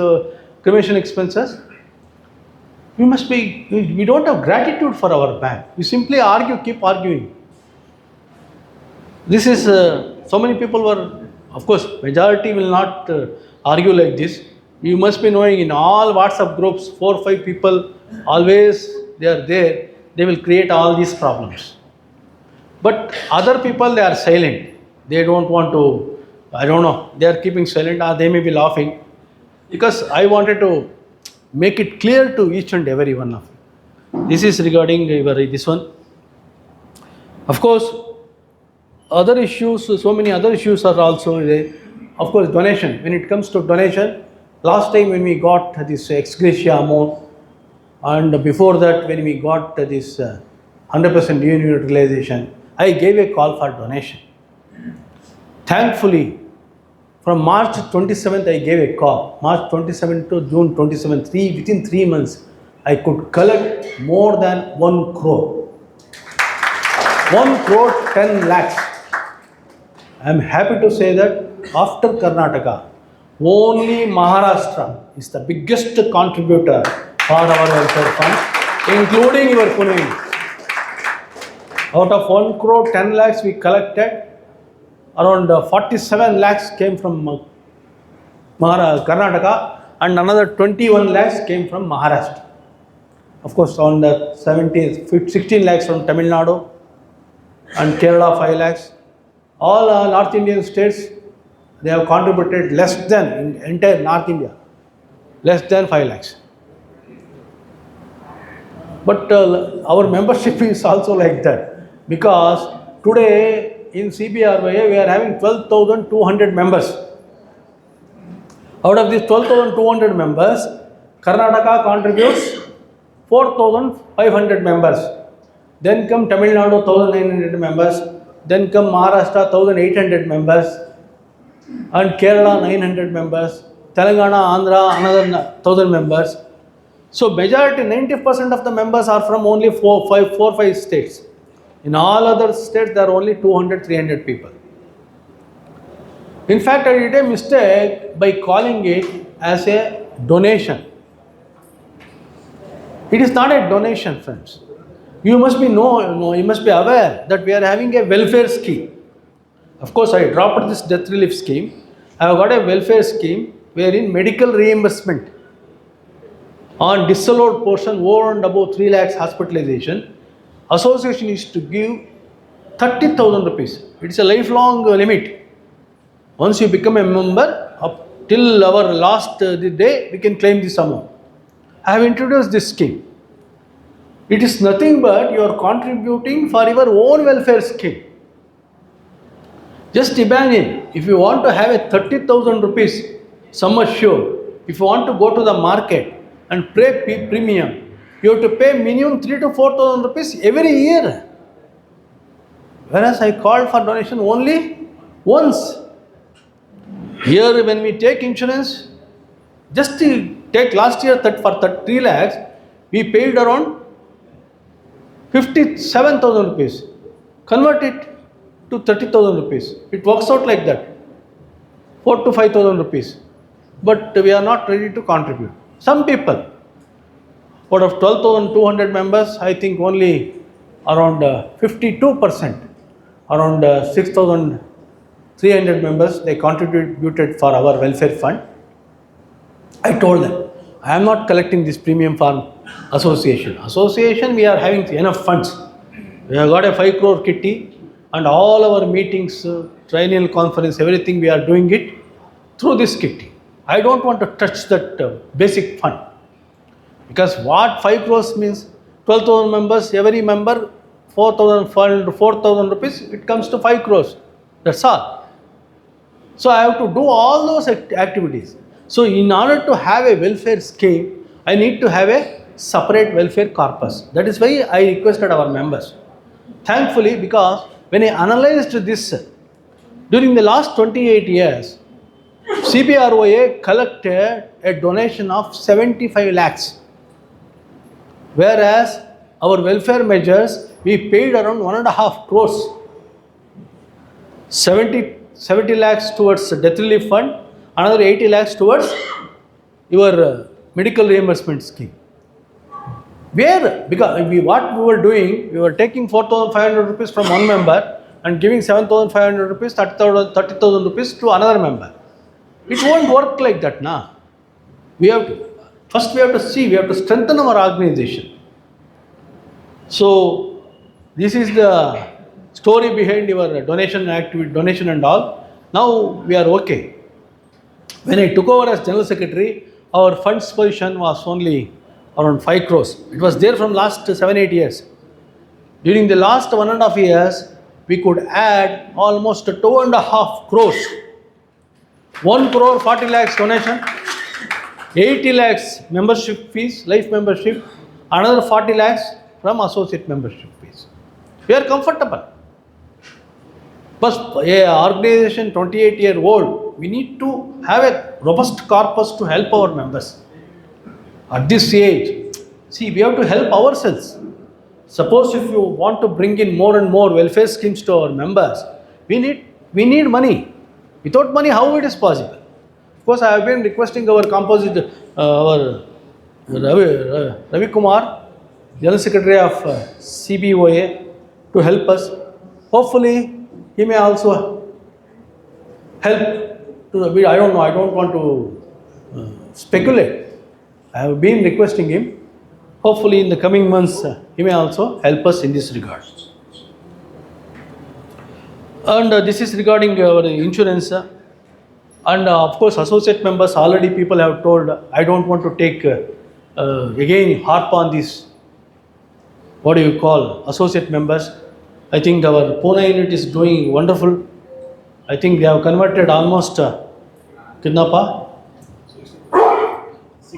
cremation expenses. We don't have gratitude for our bank. We simply argue, keep arguing. This is, so many people were, of course, majority will not argue like this. You must be knowing in all WhatsApp groups, 4 or 5 people, always they are there, they will create all these problems. But other people, they are silent. They don't want to, I don't know, they are keeping silent or they may be laughing. Because I wanted to make it clear to each and every one of you. This is regarding this one. Of course, other issues, so many other issues are also there. Of course, donation. When it comes to donation, last time when we got this ex gratia amount, and before that when we got this 100% utilization, I gave a call for donation. Thankfully, from March 27th, I gave a call. March 27th to June 27th, within 3 months, I could collect more than 1 crore. 1 crore 10 lakhs. I am happy to say that after Karnataka, only Maharashtra is the biggest contributor for our welfare fund, including your Pune. Out of 1 crore 10 lakhs we collected, around 47 lakhs came from Karnataka and another 21 lakhs came from Maharashtra. Of course, on the 16 lakhs from Tamil Nadu and Kerala 5 lakhs. All North Indian states, they have contributed less than, in entire North India, less than 5 lakhs. But our membership is also like that, because today in CBRY we are having 12,200 members. Out of these 12,200 members, Karnataka contributes 4,500 members. Then come Tamil Nadu 1,900 members. Then come Maharashtra 1,800 members. And Kerala 900 members. Telangana, Andhra another 1,000 members. So majority, 90% of the members are from only 4 or 5 states. In all other states, there are only 200, 300 people. In fact, I did a mistake by calling it as a donation. It is not a donation, friends. You must be aware that we are having a welfare scheme. Of course, I dropped this death relief scheme. I have got a welfare scheme wherein medical reimbursement on disallowed portion over and above 3 lakhs hospitalization, association is to give 30,000 rupees. It is a lifelong limit. Once you become a member, up till our last day, we can claim this amount. I have introduced this scheme. It is nothing but you are contributing for your own welfare scheme. Just imagine, if you want to have a 30,000 rupees sum assured, if you want to go to the market and pay premium, you have to pay minimum 3,000 to 4,000 rupees every year. Whereas I called for donation only once. Here when we take insurance, just to take last year for 3 lakhs, we paid around 57,000 rupees. Convert it to 30,000 rupees. It works out like that. 4,000 to 5,000 rupees. But we are not ready to contribute. Some people, out of 12,200 members, I think only around 52%, around 6,300 members, they contributed for our welfare fund. I told them, I am not collecting this premium for association. Association, we are having enough funds. We have got a 5 crore kitty and all our meetings, triennial conference, everything we are doing it through this kitty. I don't want to touch that basic fund. Because what 5 crores means, 12,000 members, every member 4,000 rupees, it comes to 5 crores. That's all. So I have to do all those activities. So in order to have a welfare scheme, I need to have a separate welfare corpus. That is why I requested our members. Thankfully, because when I analyzed this, during the last 28 years, CBROA collected a donation of 75 lakhs, whereas our welfare measures, we paid around 1.5 crores. 70 lakhs towards death relief fund, another 80 lakhs towards your medical reimbursement scheme. Where, because what we were doing, we were taking 4,500 rupees from one member and giving 7,500 rupees, 30,000 rupees to another member. It won't work like that, na. We have to strengthen our organization. So this is the story behind your donation and all. Now we are okay. When I took over as General Secretary, our funds position was only around 5 crores. It was there from last 7-8 years. During the last 1.5 years, we could add almost 2.5 crores. 1 crore 40 lakhs donation, 80 lakhs membership fees, life membership, another 40 lakhs from associate membership fees. We are comfortable. But a organization 28-year-old, we need to have a robust corpus to help our members. At this age, see, we have to help ourselves. Suppose if you want to bring in more and more welfare schemes to our members, we need money. Without money, how it is possible? Of course, I have been requesting our composite, our Ravi Kumar, General Secretary of CBOA, to help us. Hopefully, he may also help. I don't know. I don't want to speculate. I have been requesting him. Hopefully, in the coming months, he may also help us in this regard. And this is regarding our insurance. And of course, associate members, already people have told, I don't want to take, again, harp on this, what do you call, associate members. I think our Pune unit is doing wonderful. I think they have converted almost,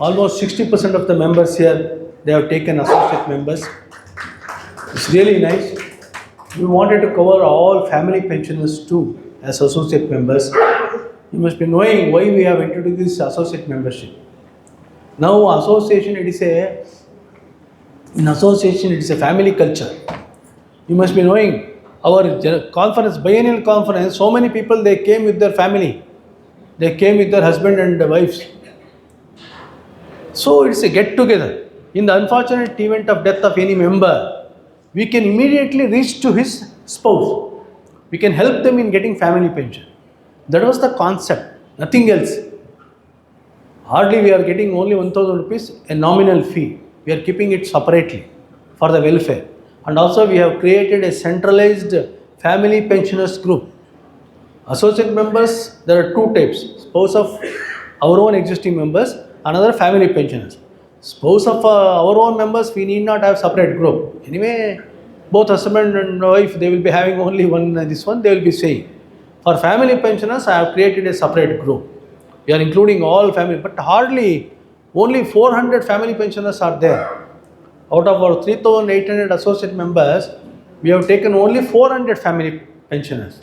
almost 60% of the members here, they have taken associate members. It's really nice. We wanted to cover all family pensioners too as associate members. You must be knowing why we have introduced this associate membership. Now association, it is a family culture. You must be knowing our conference, biennial conference, so many people, they came with their family. They came with their husband and wives. So it's a get together. In the unfortunate event of death of any member, we can immediately reach to his spouse. We can help them in getting family pension. That was the concept, nothing else. Hardly we are getting only 1,000 rupees, a nominal fee. We are keeping it separately for the welfare. And also we have created a centralized family pensioners group. Associate members, there are two types. Spouse of our own existing members, another family pensioners. Spouse of our own members, we need not have separate group. Anyway, both husband and wife, they will be having only one, this one, they will be saying. For family pensioners, I have created a separate group. We are including all family, but hardly only 400 family pensioners are there. Out of our 3,800 associate members, we have taken only 400 family pensioners.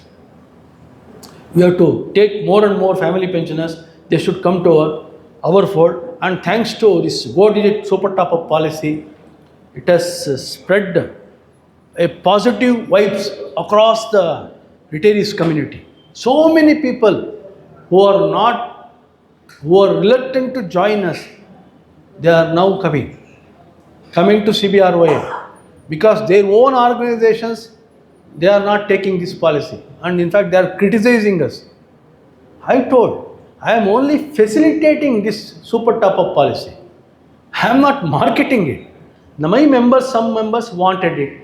We have to take more and more family pensioners. They should come to our fold. And thanks to this go-digit super top-up policy, it has spread a positive vibes across the retirees community. So many people who are reluctant to join us, they are now coming to CBROA because their own organizations, they are not taking this policy. And in fact, they are criticizing us. I told, I am only facilitating this super top-up policy. I am not marketing it. My members, some members wanted it.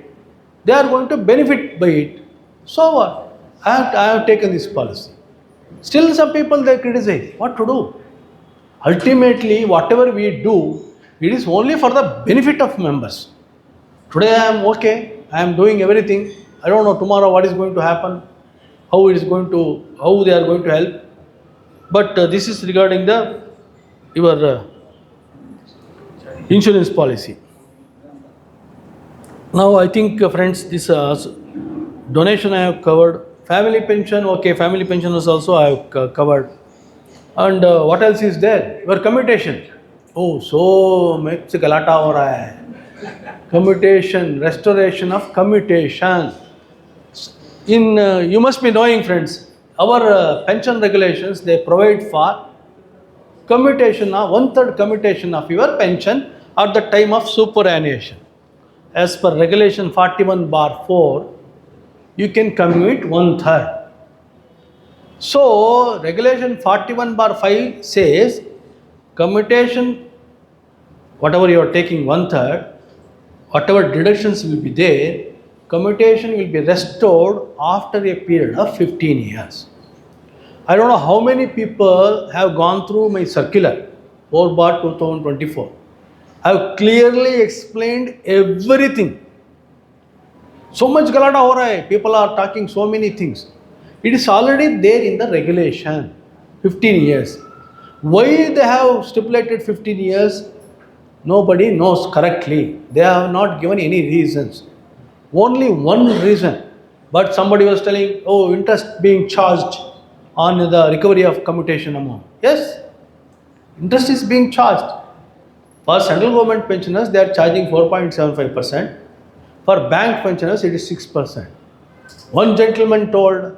They are going to benefit by it. So what? I have taken this policy. Still some people, they criticize. What to do? Ultimately, whatever we do, it is only for the benefit of members. Today I am okay. I am doing everything. I don't know tomorrow what is going to happen. how they are going to help. But this is regarding your insurance policy. Now I think, friends, this donation I have covered. Family pension, okay, family pension is also I have covered. And what else is there? Your commutation. Oh, so much galata ho raha hai. Commutation, restoration of commutation. You must be knowing, friends, our pension regulations, they provide for commutation of one-third commutation of your pension at the time of superannuation. As per regulation 41/4, you can commute one-third. So regulation 41/5 says commutation, whatever you are taking one-third, whatever deductions will be there, commutation will be restored after a period of 15 years. I don't know how many people have gone through my circular 4/2024. I have clearly explained everything. So much galata ho raha hai. People are talking so many things. It is already there in the regulation, 15 years. Why they have stipulated 15 years? Nobody knows correctly. They have not given any reasons. Only one reason. But somebody was telling, oh, interest being charged on the recovery of commutation amount. Yes, interest is being charged. For central government pensioners, they are charging 4.75%. For bank pensioners, it is 6%. One gentleman told,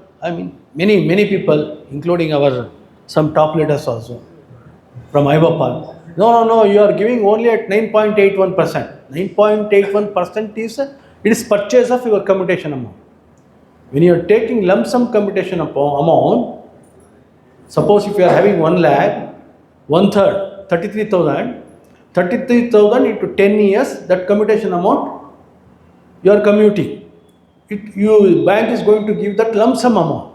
many people, including some top leaders also, from Ivapal, no, you are giving only at 9.81%. 9.81% is purchase of your commutation amount. When you are taking lump sum commutation amount, suppose if you are having 1 lakh, one-third, 33,000, 33,000 into 10 years, that commutation amount, you are commuting. Bank is going to give that lump sum amount.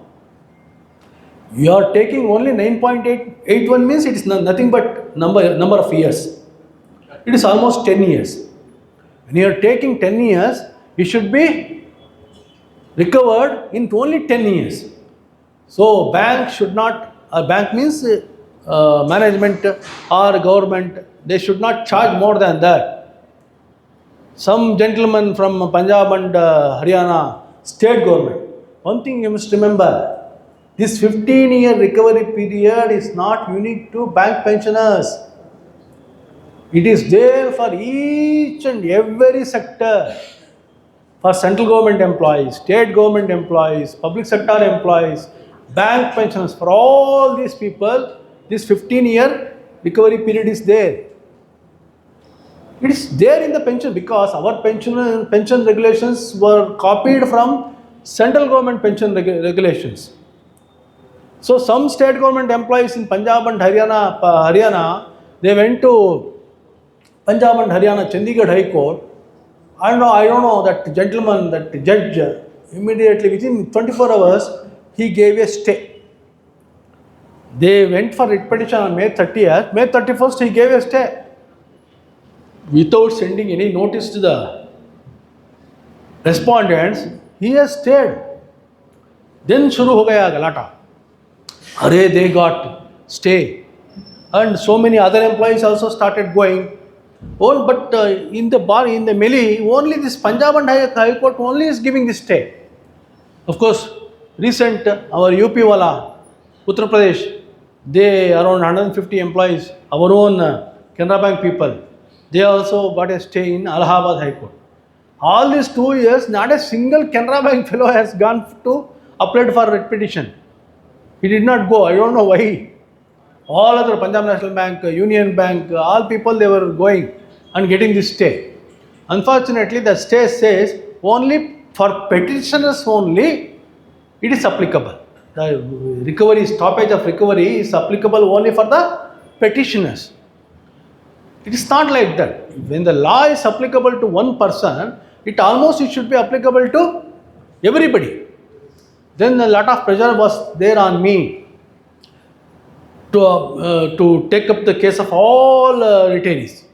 You are taking only 9.81 means it is nothing but number of years. It is almost 10 years. When you are taking 10 years, it should be recovered in only 10 years. So bank should not, bank means management or government, they should not charge more than that. Some gentleman from Punjab and Haryana state government, one thing you must remember, this 15-year recovery period is not unique to bank pensioners. It is there for each and every sector. For central government employees, state government employees, public sector employees, bank pensioners, for all these people, this 15-year recovery period is there. It is there in the pension because our pension regulations were copied from central government pension regulations. So some state government employees in Punjab and Haryana, they went to Punjab and Haryana, Chandigarh High Court. I don't know, that gentleman, that judge, immediately within 24 hours, he gave a stay. They went for writ petition on May 30th. May 31st, he gave a stay. Without sending any notice to the respondents, he has stayed. Then shuru ho gaya galata. Arey, they got stay. And so many other employees also started going. Oh, but in the Meli, only this Punjab and High Court only is giving this stay. Of course, recent our UP wala, Uttar Pradesh, they around 150 employees, our own Canara Bank people, they also got a stay in Allahabad High Court. All these 2 years, not a single Canara Bank fellow has gone to apply for writ petition. He did not go. I don't know why. All other Punjab National Bank, Union Bank, all people, they were going and getting this stay. Unfortunately, the stay says only for petitioners only it is applicable. The recovery, stoppage of recovery is applicable only for the petitioners. It is not like that. When the law is applicable to one person, it should be applicable to everybody. Then a lot of pressure was there on me to take up the case of all retirees.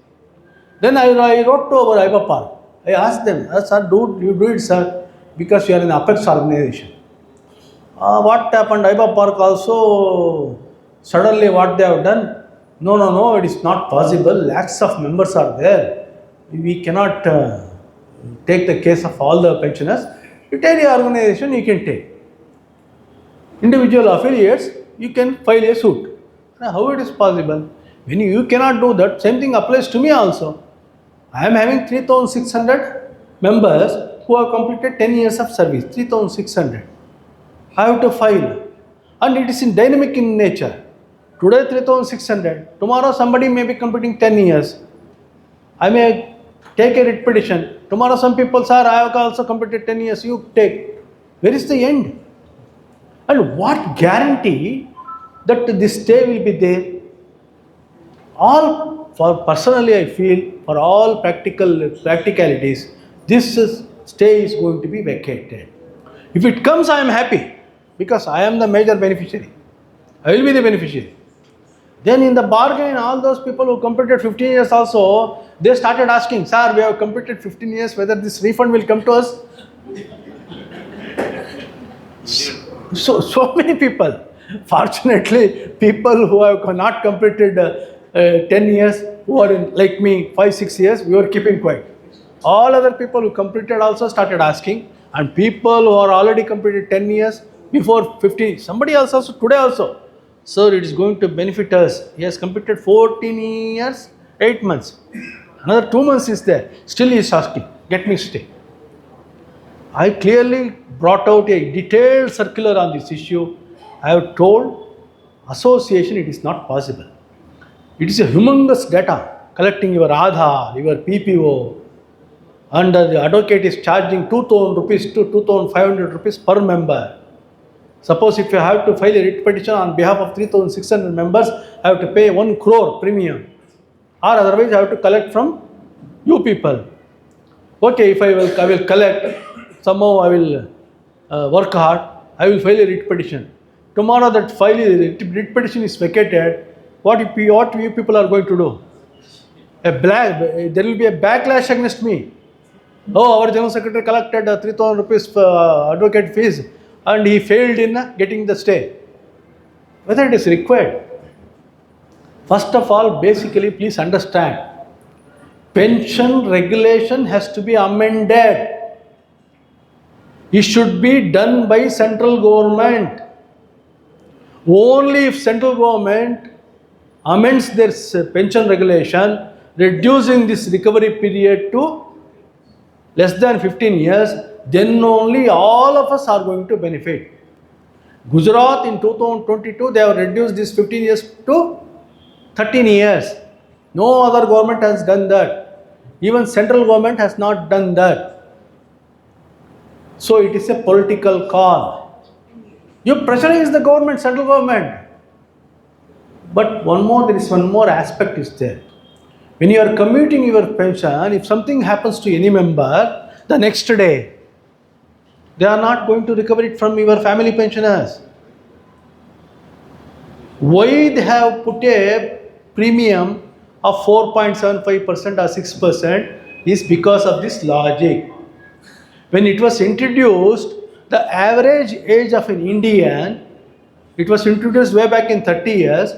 Then I wrote to our IBAPAL. I asked them, sir, you do it, sir, because you are an apex organization. What happened? Iba Park also, suddenly what they have done? No, no, no, it is not possible. Lakhs of members are there. We cannot take the case of all the pensioners. Retired organization you can take. Individual affiliates, you can file a suit. Now, how it is possible? When you cannot do that, same thing applies to me also. I am having 3,600 members who have completed 10 years of service. 3,600. I have to file. And it is in dynamic in nature. Today 3,600. Tomorrow somebody may be completing 10 years. I may take a writ petition. Tomorrow some people say, I have also completed 10 years. You take. Where is the end? And what guarantee that this stay will be there? All for personally I feel for all practicalities, stay is going to be vacated. If it comes, I am happy because I am the major beneficiary. I will be the beneficiary. Then in the bargain, all those people who completed 15 years also, they started asking, sir, we have completed 15 years, whether this refund will come to us? So many people. Fortunately, people who have not completed 10 years, who are like me, 5-6 years, we were keeping quiet. All other people who completed also started asking, and people who are already completed 10 years, before 15, somebody else also, today also, sir, it is going to benefit us. He has completed 14 years, 8 months. Another 2 months is there. Still he is asking, get me stay. I clearly brought out a detailed circular on this issue. I have told association it is not possible. It is a humongous data, collecting your Aadhaar, your PPO, and the advocate is charging 2,000 rupees to 2,500 rupees per member. Suppose if you have to file a writ petition on behalf of 3,600 members, I have to pay 1 crore premium, or otherwise I have to collect from you people. Okay, if I will collect, somehow I will work hard, I will file a writ petition. Tomorrow that writ petition is vacated, what you people are going to do? There will be a backlash against me. Oh, our General Secretary collected 3,000 rupees advocate fees and he failed in getting the stay. Whether it is required. First of all, basically, please understand, pension regulation has to be amended. It should be done by central government. Only if central government amends their pension regulation, reducing this recovery period to less than 15 years, then only all of us are going to benefit. Gujarat in 2022, they have reduced this 15 years to 13 years. No other government has done that. Even central government has not done that. So it is a political call. You pressurize the government, central government. But there is one more aspect is there. When you are commuting your pension, if something happens to any member, the next day, they are not going to recover it from your family pensioners. Why they have put a premium of 4.75% or 6% is because of this logic. When it was introduced, the average age of an Indian, it was introduced way back in 30 years,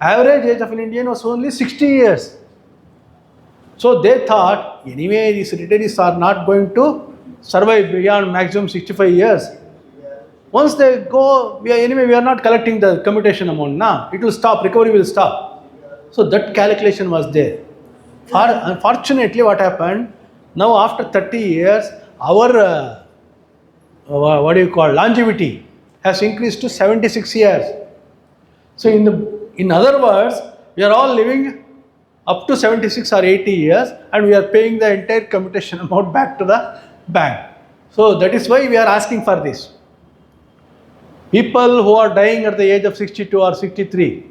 average age of an Indian was only 60 years. So they thought, anyway, these retirees are not going to survive beyond maximum 65 years. Once they go, we are not collecting the commutation amount now. It will stop, recovery will stop. So that calculation was there. Unfortunately, what happened, now after 30 years, our longevity has increased to 76 years. So in other words, we are all living up to 76 or 80 years and we are paying the entire commutation amount back to the bank. So that is why we are asking for this. People who are dying at the age of 62 or 63,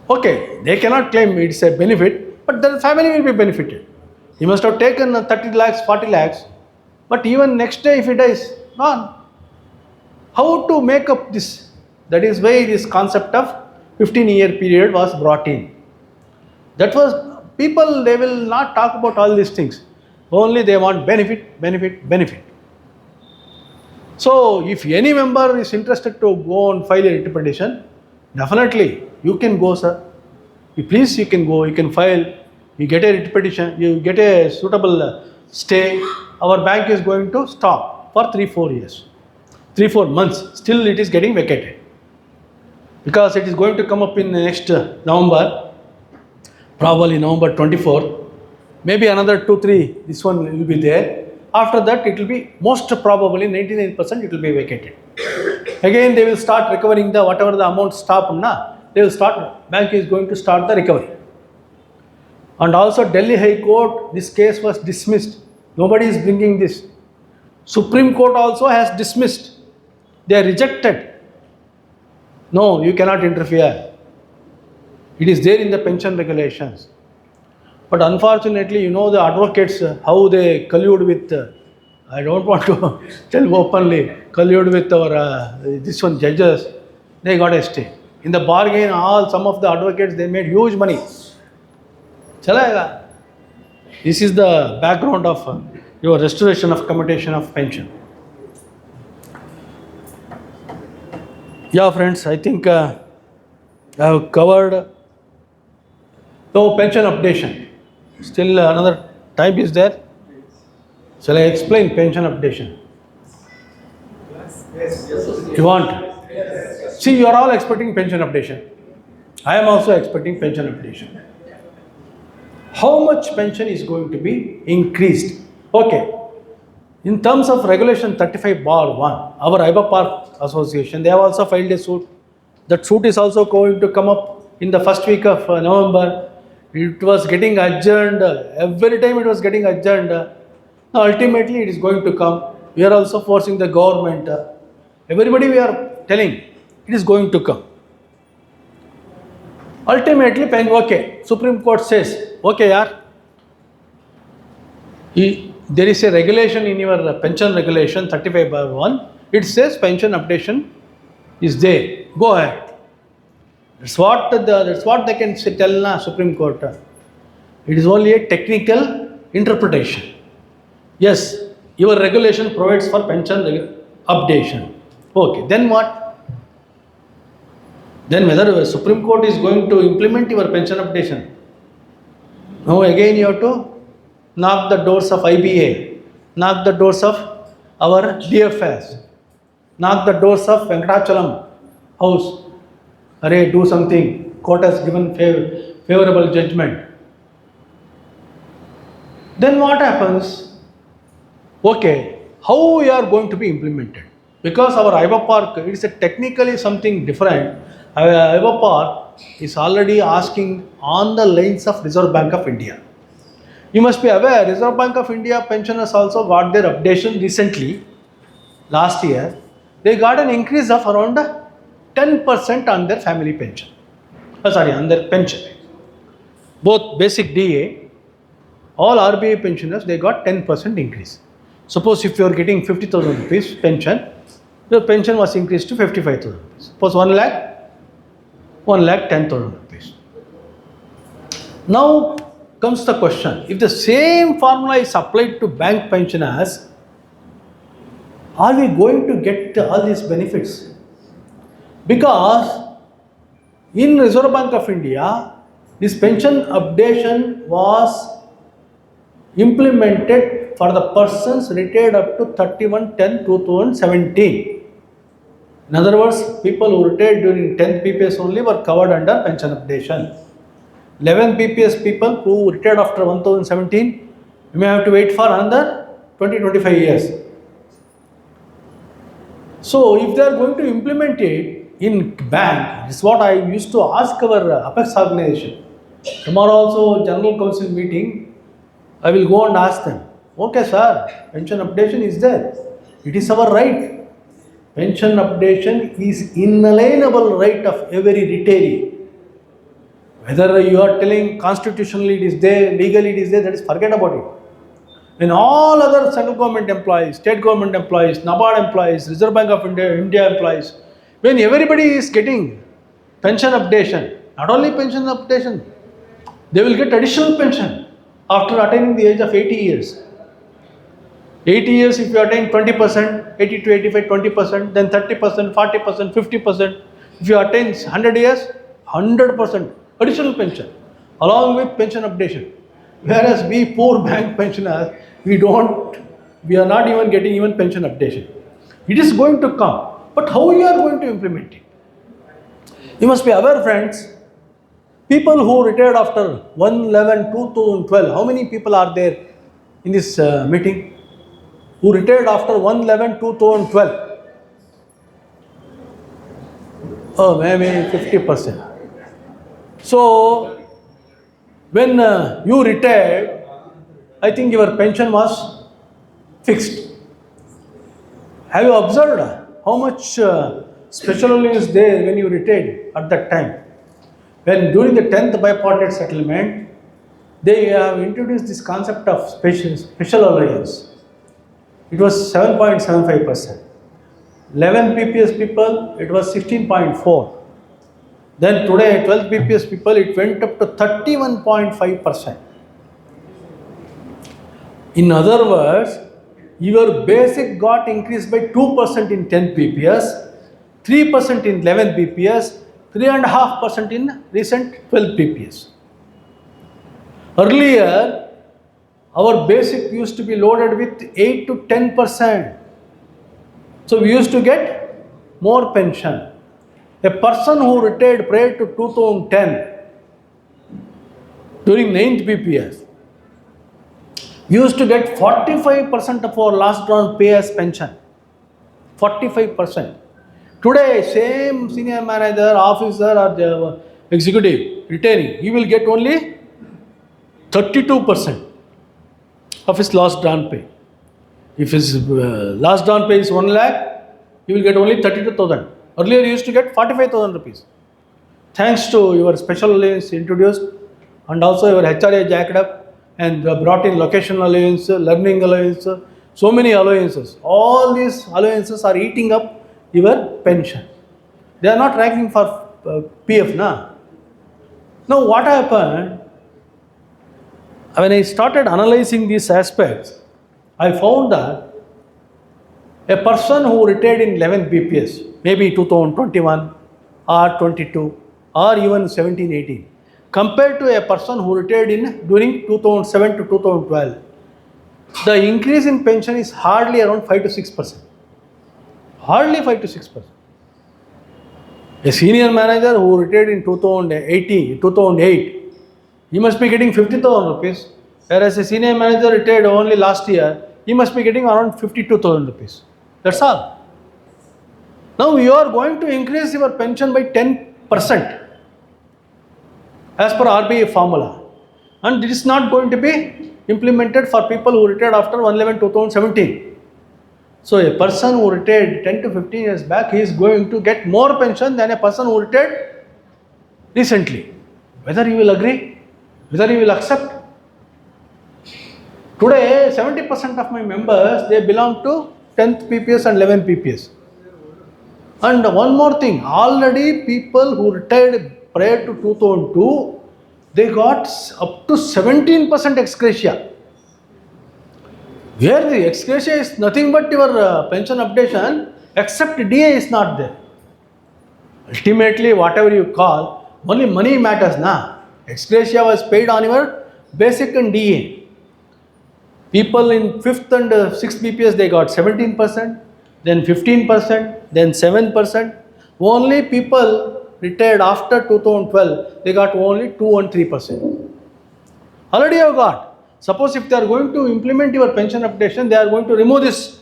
okay, they cannot claim it's a benefit, but the family will be benefited. He must have taken 30 lakhs, 40 lakhs, but even next day if he dies, gone. How to make up this? That is why this concept of 15-year period was brought in. That was, people, they will not talk about all these things. Only they want benefit, benefit, benefit. So if any member is interested to go and file a writ petition, definitely you can go, sir. Please, you can go, you can file, you get a writ petition, you get a suitable stay. Our bank is going to stop for 3-4 years, 3-4 months. Still it is getting vacated because it is going to come up in next November, probably November 24th. Maybe another 2-3, this one will be there. After that, it will be most probably 99% it will be vacated. Again, they will start recovering the whatever the amount stopped. They will start. Bank is going to start the recovery. And also Delhi High Court, this case was dismissed. Nobody is bringing this. Supreme Court also has dismissed. They are rejected. No, you cannot interfere. It is there in the pension regulations. But unfortunately, you know the advocates, how they collude with, I don't want to tell openly, collude with our, this one judges, they got a stay. In the bargain, some of the advocates, they made huge money. Chalayega. This is the background of your restoration of commutation of pension. Yeah, friends, I think I have covered the pension updation. Still another time is there. Shall I explain pension updation? Yes. You want? Yes. See, you are all expecting pension updation. I am also expecting pension updation. How much pension is going to be increased? Okay. In terms of regulation 35/1, our IBA Park Association, they have also filed a suit. That suit is also going to come up in the first week of November. It was getting adjourned. Every time it was getting adjourned. Now ultimately it is going to come. We are also forcing the government. Everybody we are telling it is going to come. Ultimately, okay, Supreme Court says, okay, there is a regulation in your pension regulation 35/1. It says pension updation is there. Go ahead. That's what they can tell Supreme Court. It is only a technical interpretation. Yes, your regulation provides for pension updation. Okay, then what? Then whether the Supreme Court is going to implement your pension updation. Now again you have to knock the doors of IBA, knock the doors of our DFS, knock the doors of Venkatachalam house. Array, do something. Court has given favorable judgment. Then what happens? Okay, how we are going to be implemented? Because our IBA Park, it is technically something different. IBA Park is already asking on the lines of Reserve Bank of India. You must be aware, Reserve Bank of India pensioners also got their updation recently, last year. They got an increase of around 10% on their family pension. On their pension. Both basic DA, all RBI pensioners, they got 10% increase. Suppose if you are getting 50,000 rupees pension, your pension was increased to 55,000 rupees. Suppose 1,10,000 rupees. Now comes the question, if the same formula is applied to bank pensioners, are we going to get all these benefits? Because in Reserve Bank of India, this pension updation was implemented for the persons retired up to 31/10/2017. In other words, people who retired during 10th PPS only were covered under pension updation. 11 PPS people who retired after 2017, you may have to wait for another 20-25 years. So if they are going to implement it in bank, this is what I used to ask our Apex organization. Tomorrow also General Council meeting, I will go and ask them, okay sir, pension updation is there. It is our right. Pension updation is inalienable right of every retiree. Whether you are telling constitutionally it is there, legally it is there, that is forget about it. When all other central government employees, state government employees, NABARD employees, Reserve Bank of India employees, when everybody is getting pension updation, not only pension updation, they will get additional pension after attaining the age of 80 years. 80 years if you attain 20%, 80 to 85, 20%, then 30%, 40%, 50%. If you attain 100 years, 100% additional pension along with pension updation. Whereas we poor bank pensioners, we are not even getting even pension updation. It is going to come, but how you are going to implement it? You must be aware, friends, people who retired after 1/11/2012, how many people are there in this meeting? Who retired after 1/11/2012? Oh, maybe 50%. So, when you retired, I think your pension was fixed. Have you observed how much special allowance is there when you retired at that time? When during the 10th bipartite settlement, they have introduced this concept of special allowance. It was 7.75%. 11 PPS people, it was 16.4. Then today, 12 PPS people, it went up to 31.5%. In other words, your basic got increased by 2% in 10 PPS, 3% in 11 PPS, 3.5% in recent 12 PPS. Earlier, our basic used to be loaded with 8 to 10%. So we used to get more pension. A person who retired prior to 2010, during 9th BPS, used to get 45% of our last drawn pay as pension. 45%. Today, same senior manager, officer or the executive retiring, he will get only 32% of his last drawn pay. If his last drawn pay is 1 lakh, he will get only 32,000. Earlier he used to get 45,000 rupees. Thanks to your special allowance introduced and also your HRA jacked up and brought in location allowance, learning allowance, so many allowances. All these allowances are eating up your pension. They are not ranking for PF. Now what happened? When I started analyzing these aspects, I found that a person who retired in 11 BPS, maybe 2021 or 22 or even 17, 18, compared to a person who retired during 2007 to 2012, the increase in pension is hardly around 5 to 6%. Hardly 5 to 6%. A senior manager who retired in 2008, he must be getting 50,000 rupees, whereas a senior manager retired only last year, he must be getting around 52,000 rupees. That's all. Now you are going to increase your pension by 10% as per RBI formula, and it is not going to be implemented for people who retired after 1/11/2017. So a person who retired 10 to 15 years back, he is going to get more pension than a person who retired recently. Whether you will agree, whether you will accept. Today, 70% of my members, they belong to 10th PPS and 11 PPS. And one more thing, already people who retired prior to 2002, they got up to 17% ex gratia. Where the ex gratia is nothing but your pension updation, except DA is not there. Ultimately, whatever you call, only money matters now. Ex gratia was paid on your basic and DA. People in 5th and 6th BPS, they got 17%, then 15%, then 7%. Only people retired after 2012, they got only 2 and 3%. Already you have got. Suppose if they are going to implement your pension updation, they are going to remove this.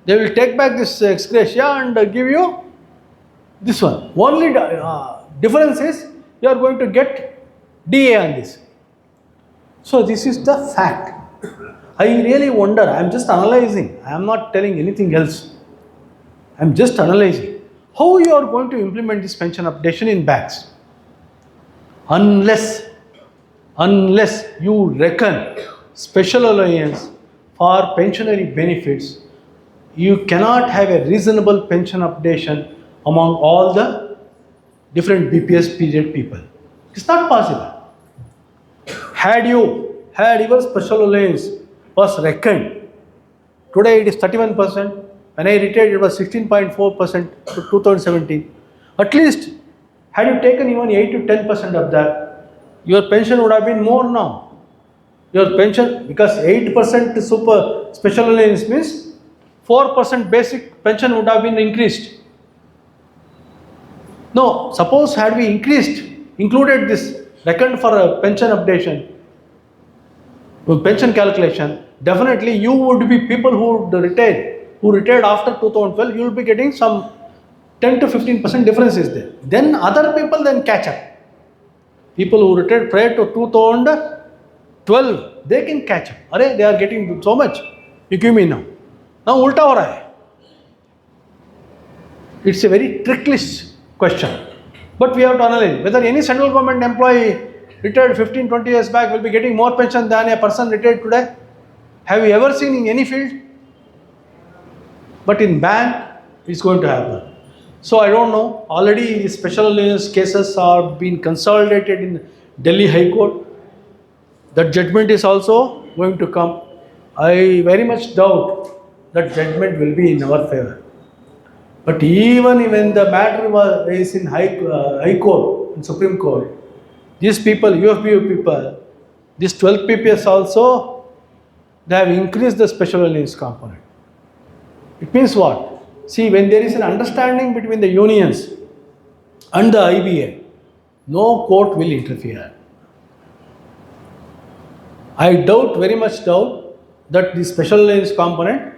They will take back this ex gratia and give you this one. Only difference is you are going to get DA on this. So this is the fact. I really wonder, I am just analyzing, I am not telling anything else. I am just analyzing how you are going to implement this pension updation in banks. Unless you reckon special allowance for pensionary benefits, you cannot have a reasonable pension updation among all the different BPS period people. It's not possible. Had your special allowance was reckoned Today it is 31%. When I retired, it was 16.4% to 2017. At least, had you taken even 8 to 10% of that, your pension would have been more now. Your pension, because 8% super special allowance means 4% basic pension would have been increased. No, suppose had we included this, reckoned for a pension updation, pension calculation, definitely you would be people who retired after 2012, you will be getting some 10 to 15% difference is there. Then other people then catch up. People who retired prior to 2012, they can catch up. Arey, they are getting so much. You give me now. Now ulta ho raha hai. It's a very trickless question. But we have to analyze whether any central government employee retired 15, 20 years back will be getting more pension than a person retired today. Have you ever seen in any field? But in bank, it's going to happen. So I don't know. Already special allowance cases are being consolidated in Delhi High Court. That judgment is also going to come. I very much doubt that judgment will be in our favor. But even when the matter is in High Court, in Supreme Court, these people, UFBU people, this 12 PPS also, they have increased the special allowance component. It means what? See, when there is an understanding between the unions and the IBA, no court will interfere. I very much doubt that the special allowance component,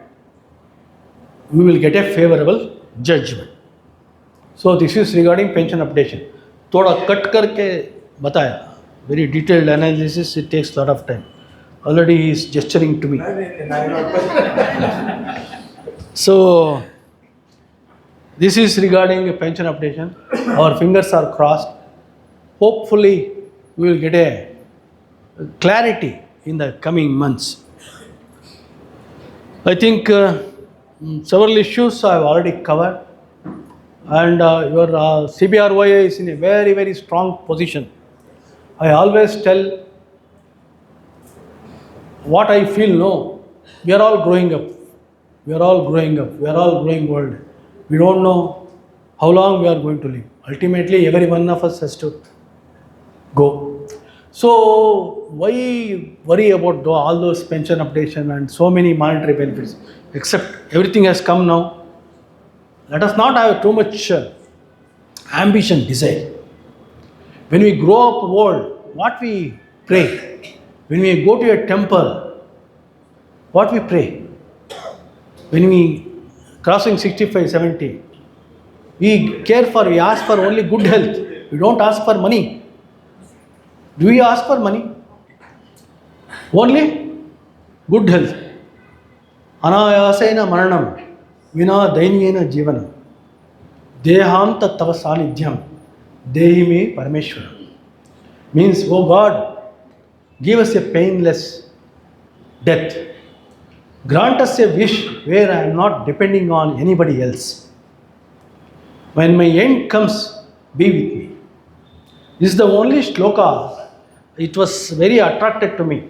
we will get a favorable judgment. So this is regarding pension updation. थोड़ा cut करके बताया. Very detailed analysis, it takes a lot of time. Already he is gesturing to me. So this is regarding pension updation. Our fingers are crossed. Hopefully we will get a clarity in the coming months. I think several issues I have already covered, and your CBRYA is in a very, very strong position. I always tell what I feel. No, we are all growing up. We are all growing up. We are all growing old. We don't know how long we are going to live. Ultimately, every one of us has to go. So why worry about all those pension updation and so many monetary benefits? Except everything has come now. Let us not have too much ambition, desire. When we grow up old, what we pray? When we go to a temple, what we pray? When we crossing 65, 70, we ask for only good health. We don't ask for money. Do we ask for money? Only good health. Anayasena maranam, vina dainiyena jivanam, dehanta tava sanidhyam, dehi me parameshwara. Means, oh God, give us a painless death. Grant us a wish where I am not depending on anybody else. When my end comes, be with me. This is the only shloka. It was very attracted to me.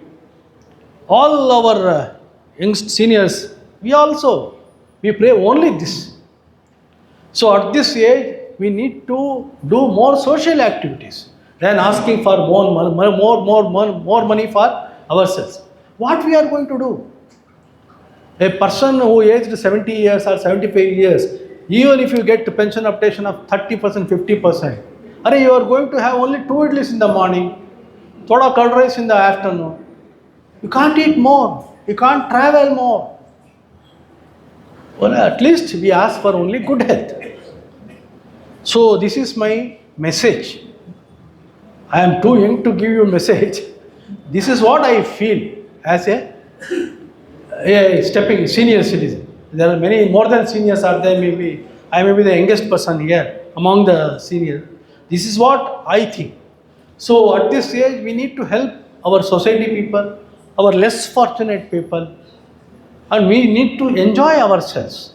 All our young seniors, we pray only this. So at this age, we need to do more social activities than asking for more money for ourselves. What we are going to do? A person who aged 70 years or 75 years, even if you get pension updation of 30%, 50%, you are going to have only 2 idlis in the morning, thoda curd rice in the afternoon. You can't eat more. You can't travel more. Well, at least we ask for only good health. So this is my message. I am too young to give you a message. This is what I feel as a stepping senior citizen. There are many more than seniors are there. Maybe I may be the youngest person here among the seniors. This is what I think. So at this age, we need to help our society people, our less fortunate people, and we need to enjoy ourselves.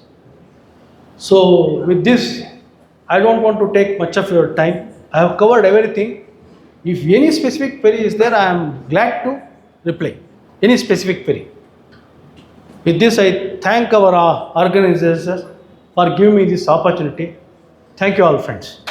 So with this, I don't want to take much of your time. I have covered everything. If any specific query is there, I am glad to reply. Any specific query. With this, I thank our organizers for giving me this opportunity. Thank you all, friends.